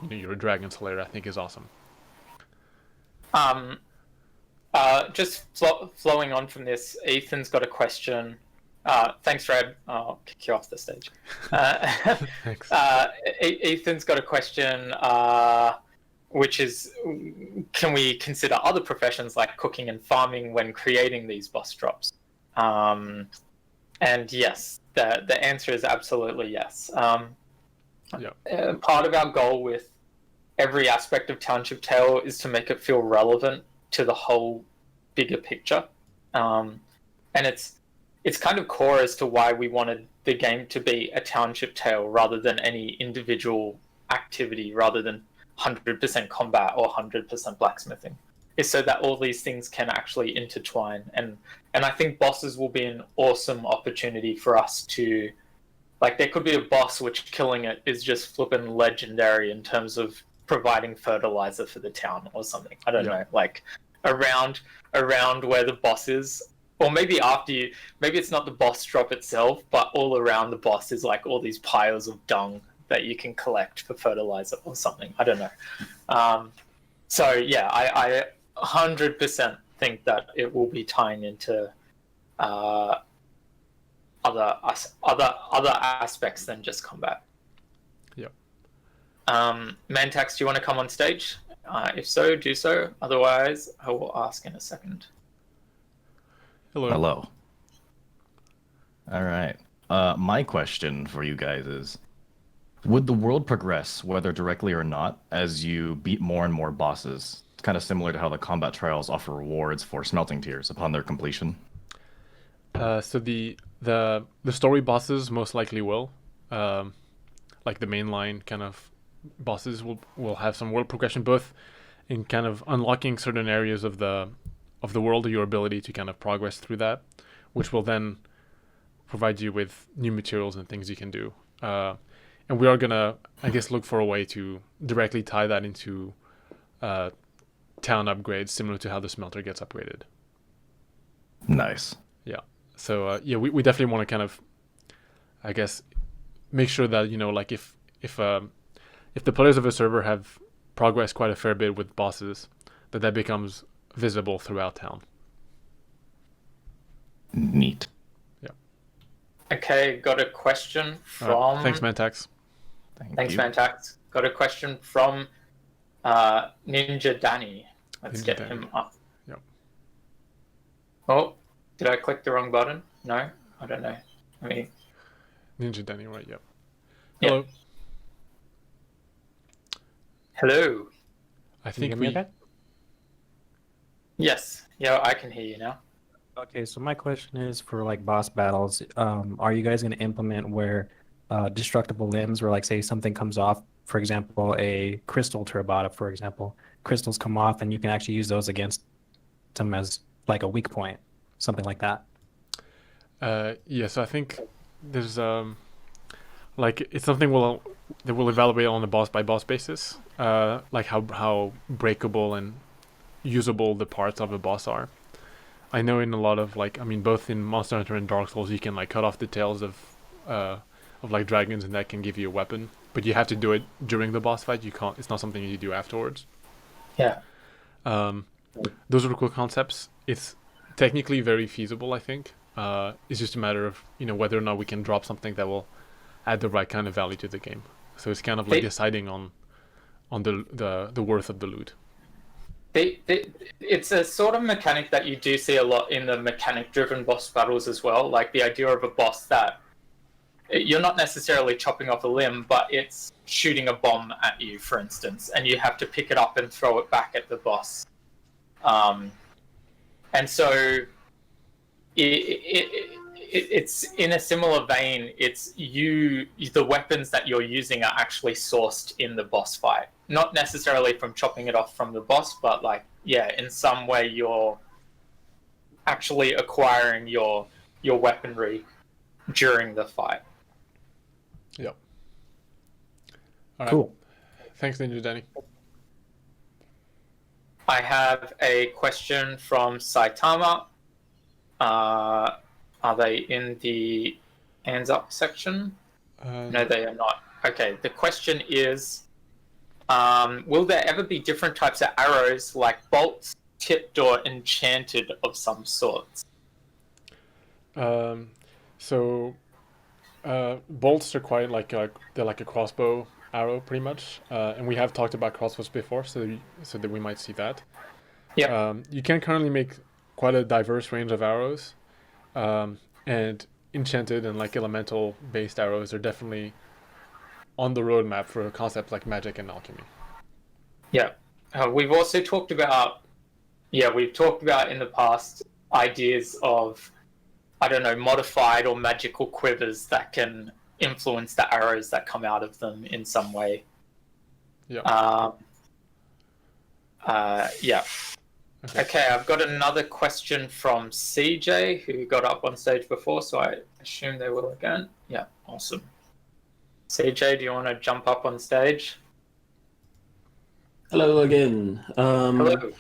you're a dragon slayer, I think is awesome. Just flowing on from this, Ethan's got a question. Thanks, Red. I'll kick you off the stage. Thanks. Ethan's got a question. which is, can we consider other professions like cooking and farming when creating these boss drops? And yes, the answer is absolutely yes. Part of our goal with every aspect of Township Tale is to make it feel relevant to the whole bigger picture. And it's kind of core as to why we wanted the game to be a Township Tale rather than any individual activity, rather than 100% combat or 100% blacksmithing, is so that all these things can actually intertwine. And I think bosses will be an awesome opportunity for us to, like, there could be a boss which killing it is just flippin' legendary in terms of providing fertilizer for the town or something. I don't know, like around where the boss is, or maybe after you, maybe it's not the boss drop itself, but all around the boss is like all these piles of dung that you can collect for fertilizer or something. I don't know. So yeah, I 100% think that it will be tying into other aspects than just combat. Yep. Mantax, do you want to come on stage? If so, do so. Otherwise, I will ask in a second. Hello. All right. My question for you guys is, would the world progress, whether directly or not, as you beat more and more bosses? It's kind of similar to how the combat trials offer rewards for smelting tiers upon their completion. So the story bosses most likely will, like the mainline kind of bosses will have some world progression, both in kind of unlocking certain areas of the world, or your ability to kind of progress through that, which will then provide you with new materials and things you can do. And we are gonna, I guess, look for a way to directly tie that into town upgrades, similar to how the smelter gets upgraded. Nice. Yeah. So we definitely want to kind of, I guess, make sure that, you know, like if the players of a server have progressed quite a fair bit with bosses, that becomes visible throughout town. Neat. Yeah. Okay, got a question from... Thanks, Mantax. Thanks, Mantax. Got a question from Ninja Danny. Let's get him up. Yep. Oh, did I click the wrong button? No? I don't know. I mean... Ninja Danny, right, yep. Yep. Hello. Hello. I think we... Yes. Yeah, I can hear you now. Okay, so my question is for like boss battles. Are you guys going to implement where destructible limbs, where like say something comes off, for example, a crystal turbata, for example, crystals come off and you can actually use those against them as like a weak point, something like that? Yes, I think there's like it's something that we'll evaluate on a boss by boss basis, like how breakable and usable the parts of a boss are. I know in a lot of both in Monster Hunter and Dark Souls, you can like cut off the tails of like dragons, and that can give you a weapon. But you have to do it during the boss fight. You can't. It's not something you do afterwards. Yeah. Those are cool concepts. It's technically very feasible, I think. It's just a matter of whether or not we can drop something that will add the right kind of value to the game. So it's kind of like deciding on the worth of the loot. It's a sort of mechanic that you do see a lot in the mechanic-driven boss battles as well. Like the idea of a boss that you're not necessarily chopping off a limb, but it's shooting a bomb at you, for instance, and you have to pick it up and throw it back at the boss. And so it's in a similar vein. It's the weapons that you're using are actually sourced in the boss fight. Not necessarily from chopping it off from the boss, but in some way you're actually acquiring your weaponry during the fight. Yep. All right. Cool. Thanks, Ninja Danny. I have a question from Saitama. Are they in the hands up section? No, they are not. Okay, the question is, will there ever be different types of arrows, like bolts, tipped, or enchanted of some sorts? Bolts are quite they're like a crossbow arrow pretty much, and we have talked about crossbows before, so that we might see that. Yeah. You can currently make quite a diverse range of arrows, and enchanted and like elemental based arrows are definitely on the roadmap for concepts like magic and alchemy. Yeah. We've also talked about, we've talked about in the past ideas of, I don't know, modified or magical quivers that can influence the arrows that come out of them in some way. Yeah. Yeah. Okay, I've got another question from CJ, who got up on stage before, so I assume they will again. Yeah, awesome. CJ, do you want to jump up on stage? Hello again. Hello.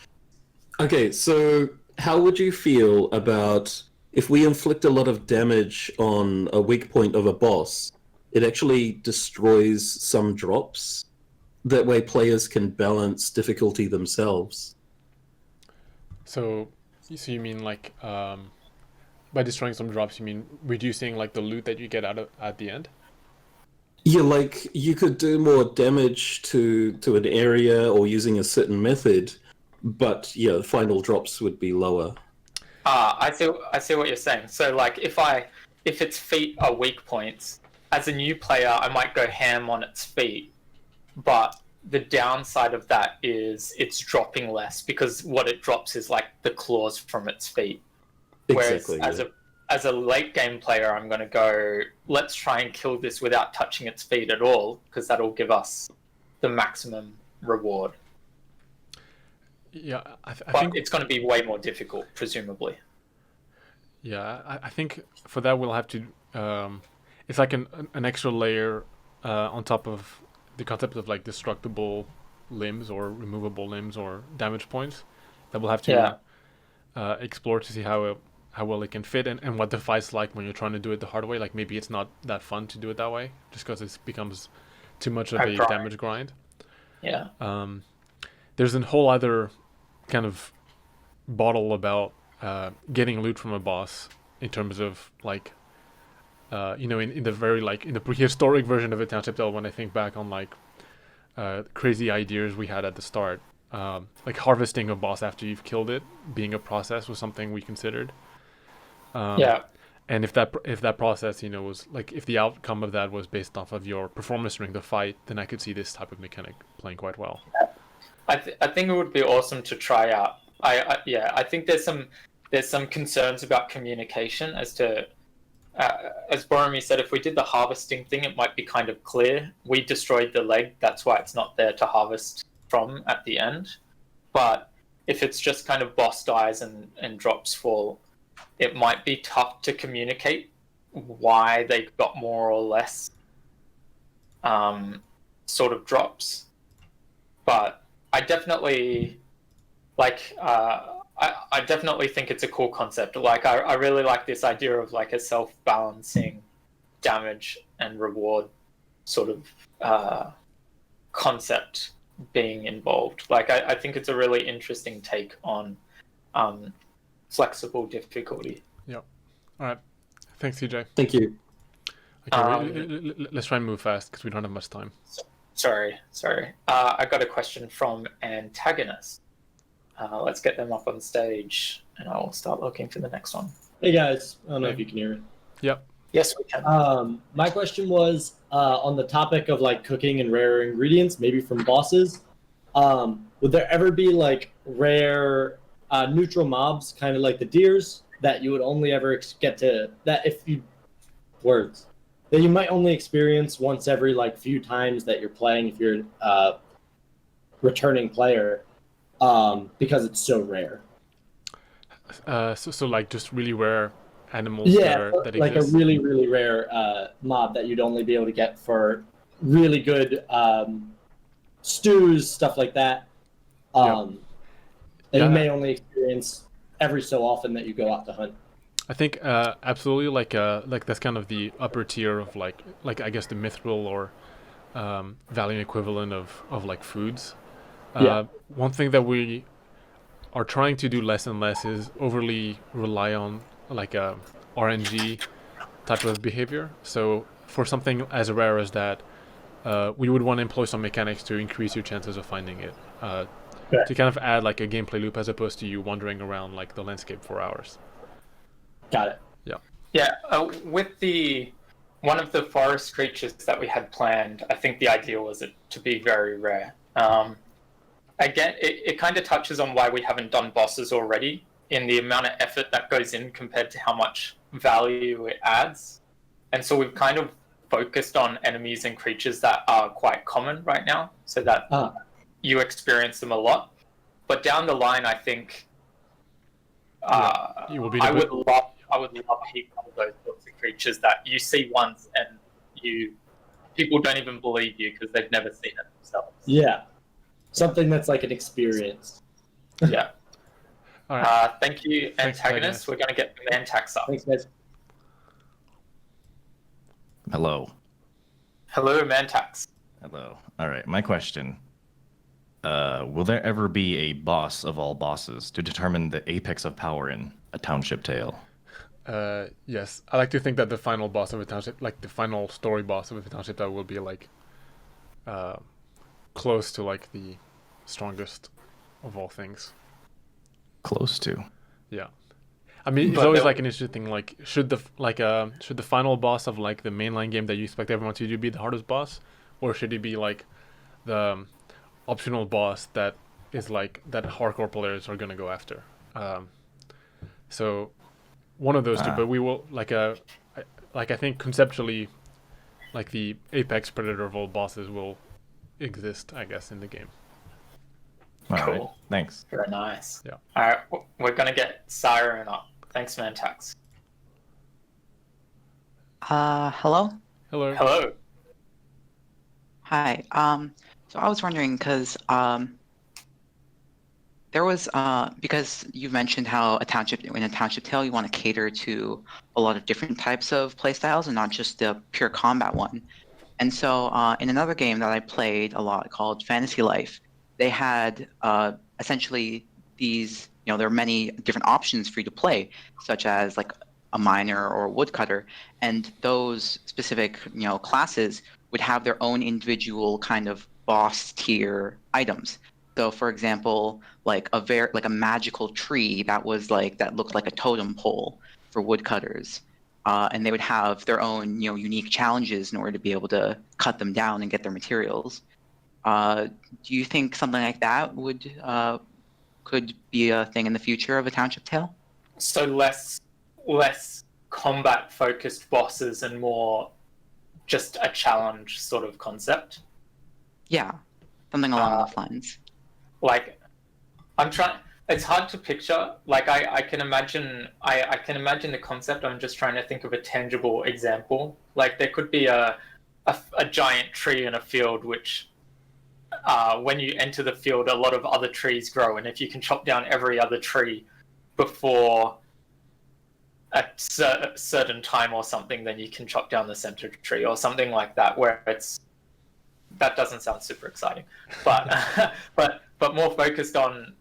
Okay, so how would you feel about if we inflict a lot of damage on a weak point of a boss, it actually destroys some drops? That way players can balance difficulty themselves. So you mean like by destroying some drops, you mean reducing like the loot that you get out of at the end? Yeah, like you could do more damage to an area or using a certain method, but yeah, the final drops would be lower. I see what you're saying. So like if its feet are weak points, as a new player I might go ham on its feet, but the downside of that is it's dropping less because what it drops is like the claws from its feet. Exactly. Whereas as a late game player, I'm going to go, let's try and kill this without touching its feet at all, because that'll give us the maximum reward. Yeah, I but think it's going to be way more difficult, presumably. Yeah, I think for that we'll have to. It's like an extra layer on top of the concept of like destructible limbs or removable limbs or damage points that we'll have to explore to see how well it can fit and what the fight's like when you're trying to do it the hard way. Like maybe it's not that fun to do it that way just because it becomes too much of a damage grind. Yeah. There's a whole other kind of bottle about getting loot from a boss in terms of like in the very like in the prehistoric version of A Township Tale, when I think back on like crazy ideas we had at the start, like harvesting a boss after you've killed it being a process was something we considered. And if that process was like if the outcome of that was based off of your performance during the fight, then I could see this type of mechanic playing quite well. I think it would be awesome to try out. I think there's some concerns about communication as to as Boramy said, if we did the harvesting thing, it might be kind of clear. We destroyed the leg, that's why it's not there to harvest from at the end. But if it's just kind of boss dies and drops fall, it might be tough to communicate why they got more or less sort of drops. But I definitely I definitely think it's a cool concept. Like I really like this idea of like a self-balancing damage and reward sort of concept being involved. Like I think it's a really interesting take on flexible difficulty. Yeah. All right. Thanks, CJ. Thank you. Okay, let's try and move fast because we don't have much time. Sorry. I got a question from Antagonist. Let's get them up on stage, and I'll start looking for the next one. Hey guys, I don't know if you can hear me. Yep. Yes, we can. My question was on the topic of like cooking and rare ingredients, maybe from bosses. Would there ever be like rare neutral mobs, kind of like the deers, that you would only ever get to that that you might only experience once every like few times that you're playing if you're a returning player? Because it's so rare. So like just really rare animals that like exist. A really, really rare mob that you'd only be able to get for really good stews, stuff like that. That you may only experience every so often that you go out to hunt. I think absolutely like that's kind of the upper tier of like I guess the mithril or Valiant equivalent of like foods. One thing that we are trying to do less and less is overly rely on like a RNG type of behavior. So for something as rare as that, we would want to employ some mechanics to increase your chances of finding it. To kind of add like a gameplay loop as opposed to you wandering around like the landscape for hours. Got it. Yeah. Yeah, with one of the forest creatures that we had planned, I think the idea was it to be very rare. Again, it kind of touches on why we haven't done bosses already, in the amount of effort that goes in compared to how much value it adds. And so we've kind of focused on enemies and creatures that are quite common right now, so that you experience them a lot. But down the line, I think I would love heaps of those sorts of creatures that you see once and people don't even believe you because they've never seen it themselves. Yeah. Something that's like an experience. Yeah. All right. Thank you, Antagonist. We're going to get Mantax up. Thanks, guys. Hello. Hello, Mantax. Hello. All right. My question. Will there ever be a boss of all bosses to determine the apex of power in A Township Tale? Yes. I like to think that the final boss of A Township, like the final story boss of A Township Tale, will be like close to like the strongest of all things. Close to. Yeah. I mean, it's always like an interesting thing. Like, should the final boss of like the mainline game that you expect everyone to do be the hardest boss, or should it be like the optional boss that is like that hardcore players are gonna go after? So one of those two. But we will I think conceptually, like the apex predator of all bosses will exist, I guess, in the game. All cool. Right. Thanks. Very nice. Yeah. All right, we're gonna get Siren up. Thanks, Mantax. Hello? Hello. Hello. Hi. So I was wondering because there was because you mentioned how in a township tale you want to cater to a lot of different types of playstyles and not just the pure combat one. And so in another game that I played a lot called Fantasy Life, they had essentially these, there are many different options for you to play, such as like a miner or a woodcutter, and those specific, classes would have their own individual kind of boss tier items. So for example, like a magical tree that looked like a totem pole for woodcutters. And they would have their own, unique challenges in order to be able to cut them down and get their materials. Do you think something like that could be a thing in the future of A Township Tale? So less combat-focused bosses and more just a challenge sort of concept? Yeah, something along those lines. Like, it's hard to picture. Like, I can imagine the concept. I'm just trying to think of a tangible example. Like, there could be a giant tree in a field which, when you enter the field, a lot of other trees grow, and if you can chop down every other tree before a certain time or something, then you can chop down the center tree or something like that, where that doesn't sound super exciting, but but more focused on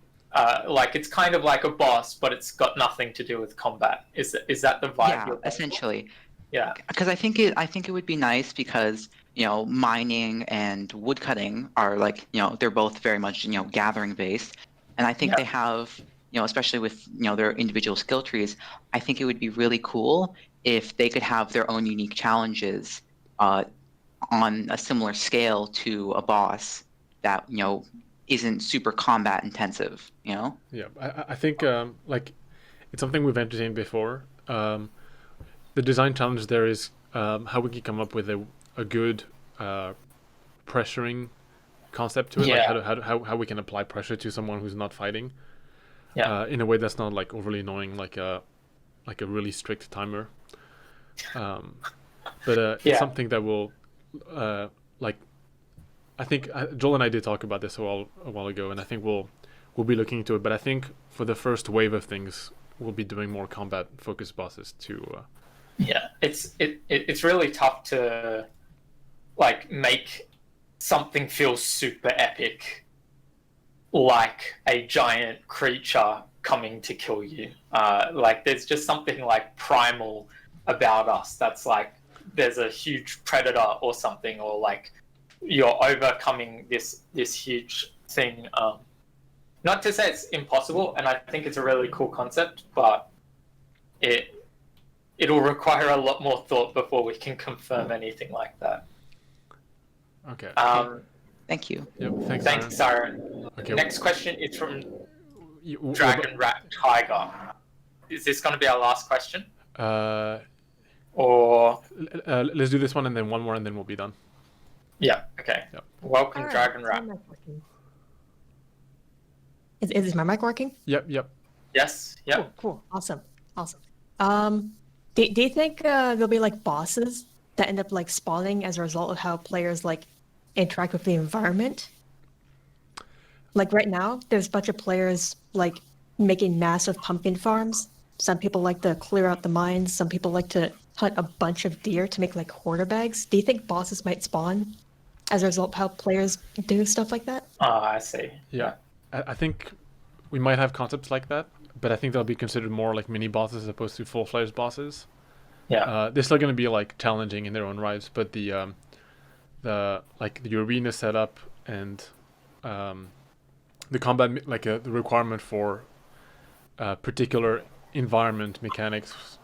like it's kind of like a boss, but it's got nothing to do with combat. Is that the vibe? Yeah, essentially. Yeah. Because I think it would be nice because mining and woodcutting are like they're both very much gathering based, and I think they have especially with their individual skill trees. I think it would be really cool if they could have their own unique challenges on a similar scale to a boss that isn't super combat intensive. Yeah, I think like it's something we've entertained before. The design challenge there is how we can come up with a good pressuring concept to it, like how we can apply pressure to someone who's not fighting, in a way that's not like overly annoying, like a really strict timer. But it's something that will like I think Joel and I did talk about this a while ago, and I think we'll be looking into it. But I think for the first wave of things, we'll be doing more combat focused bosses too. Yeah, it's really tough to like make something feel super epic, like a giant creature coming to kill you. Like there's just something like primal about us that's like there's a huge predator or something, or like you're overcoming this huge thing. Not to say it's impossible, and I think it's a really cool concept, but it'll require a lot more thought before we can confirm anything like that. Okay. Thank you. Yep. Thanks, Siren. Okay. Next question is from Dragon Rat Tiger. Is this going to be our last question? Or let's do this one and then one more and then we'll be done. Yeah. Okay. Yep. Welcome, Dragon Rat. Is my mic working? Yep. Yes. Yep. Cool. Awesome. Do you think there'll be like bosses that end up like spawning as a result of how players like interact with the environment? Like right now, there's a bunch of players like making massive pumpkin farms. Some people like to clear out the mines. Some people like to hunt a bunch of deer to make like hoarder bags. Do you think bosses might spawn as a result of how players do stuff like that? Oh, I see. Yeah. I think we might have concepts like that, but I think they'll be considered more like mini bosses as opposed to full-fledged bosses. Yeah. They're still going to be like challenging in their own rights, but the arena setup and the combat, like the requirement for particular environment mechanics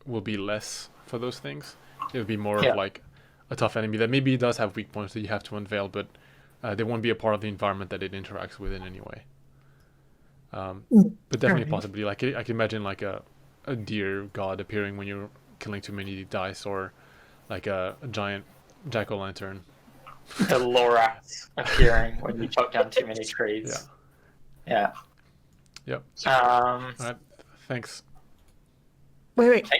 will be less for those things. It'll be more of like a tough enemy that maybe does have weak points that you have to unveil, but they won't be a part of the environment that it interacts with in any way. But definitely possibly, like I can imagine like a deer god appearing when you're killing too many dice, or like a giant jack-o'-lantern. The Lorax appearing when you chop down too many trees. Yeah. Yep. All right. Thanks. Wait.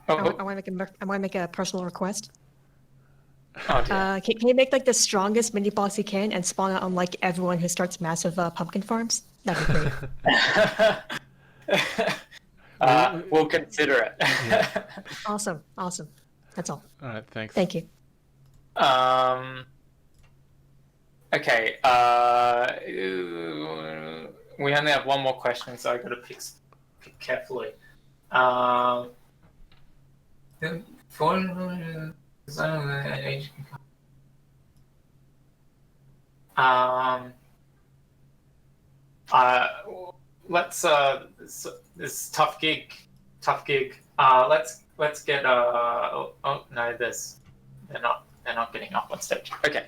Oh, I want to make a personal request. Oh, dear. Can you make like the strongest mini boss you can and spawn it on like everyone who starts massive pumpkin farms? That'd be great. We'll consider it. Yeah. Awesome. That's all. All right. Thanks. Thank you. Okay. We only have one more question, so I got to pick carefully. Let's this tough gig. Let's get oh no, they're not getting up on stage. Okay.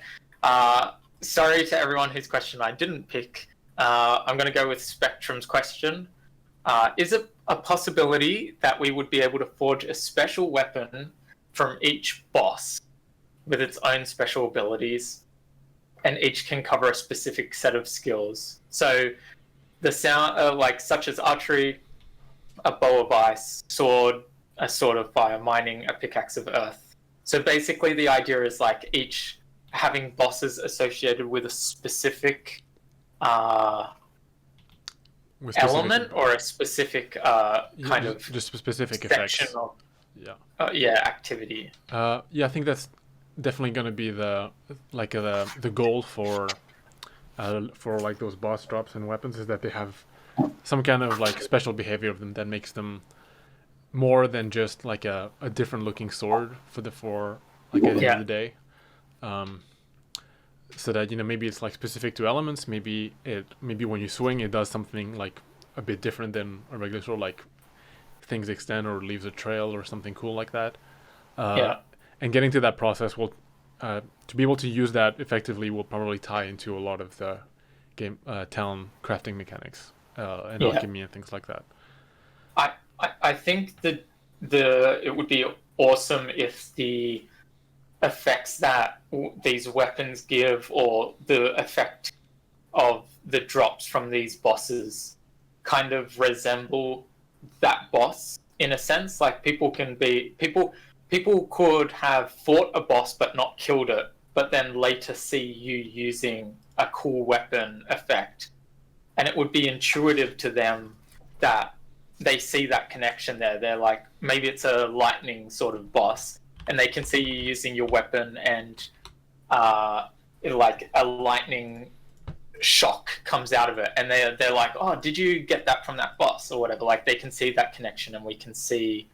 Sorry to everyone whose question I didn't pick. I'm going to go with Spectrum's question. Is it a possibility that we would be able to forge a special weapon from each boss with its own special abilities, and each can cover a specific set of skills? So the sound, like such as archery, a bow of ice, sword, a sword of fire, mining, a pickaxe of earth. So basically the idea is like each having bosses associated with a specific element or a specific kind of just specific section effects. Of activity. I think that's definitely going to be the goal for like those boss drops and weapons, is that they have some kind of like special behavior of them that makes them more than just like a different looking sword for at the end of the day. So that, you know, maybe it's like specific to elements. Maybe when you swing, it does something like a bit different than a regular sword, like things extend or leaves a trail or something cool like that. And getting to that process will, to be able to use that effectively, will probably tie into a lot of the game town crafting mechanics and alchemy and things like that. I think that it would be awesome if the effects that these weapons give, or the effect of the drops from these bosses, kind of resemble that boss in a sense. Like people could have fought a boss but not killed it, but then later see you using a cool weapon effect, and it would be intuitive to them that they see that connection there. They're like, maybe it's a lightning sort of boss, and they can see you using your weapon, and like a lightning shock comes out of it, and they're like, oh, did you get that from that boss or whatever? Like they can see that connection, and we can see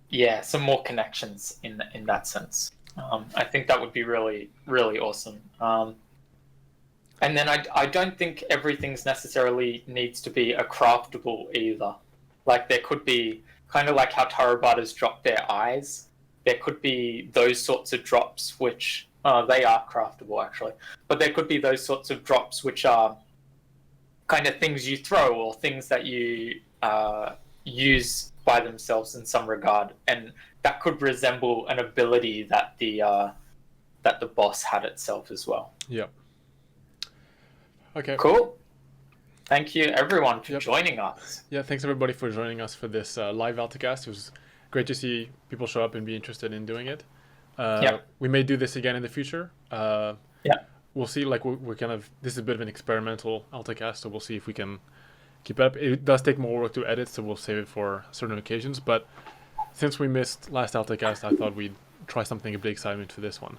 yeah, some more connections in that sense. I think that would be really, really awesome. And then I don't think everything's necessarily needs to be a craftable either. Like there could be kind of like how Tarobatas drop their eyes. There could be those sorts of drops which they are craftable actually, but there could be those sorts of drops which are kind of things you throw or things that you use by themselves in some regard, and that could resemble an ability that the boss had itself as well. Yep. Okay. Cool. Thank you everyone for joining us. Yeah, thanks everybody for joining us for this live Altacast. It was great to see people show up and be interested in doing it. We may do this again in the future. We'll see. Like we're kind of, this is a bit of an experimental Altacast, so we'll see if we can keep it up. It does take more work to edit, so we'll save it for certain occasions. But since we missed last Altacast, I thought we'd try something a bit exciting for this one.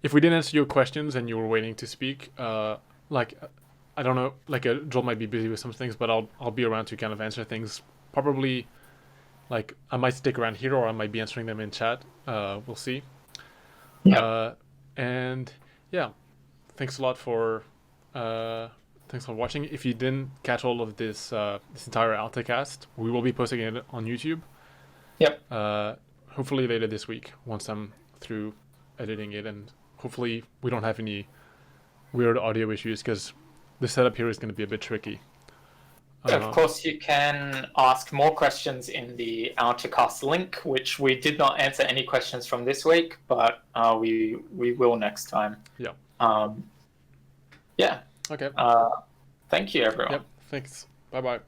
If we didn't answer your questions and you were waiting to speak, like I don't know, like Joel might be busy with some things, but I'll be around to kind of answer things. Probably, like I might stick around here, or I might be answering them in chat. We'll see. And yeah, thanks a lot for watching. If you didn't catch all of this this entire Altacast, we will be posting it on YouTube. Hopefully later this week, once I'm through editing it, and hopefully we don't have any weird audio issues, because the setup here is going to be a bit tricky. Of course, you can ask more questions in the Altacast link, which we did not answer any questions from this week, but we will next time. Okay. Thank you, everyone. Thanks. Bye-bye.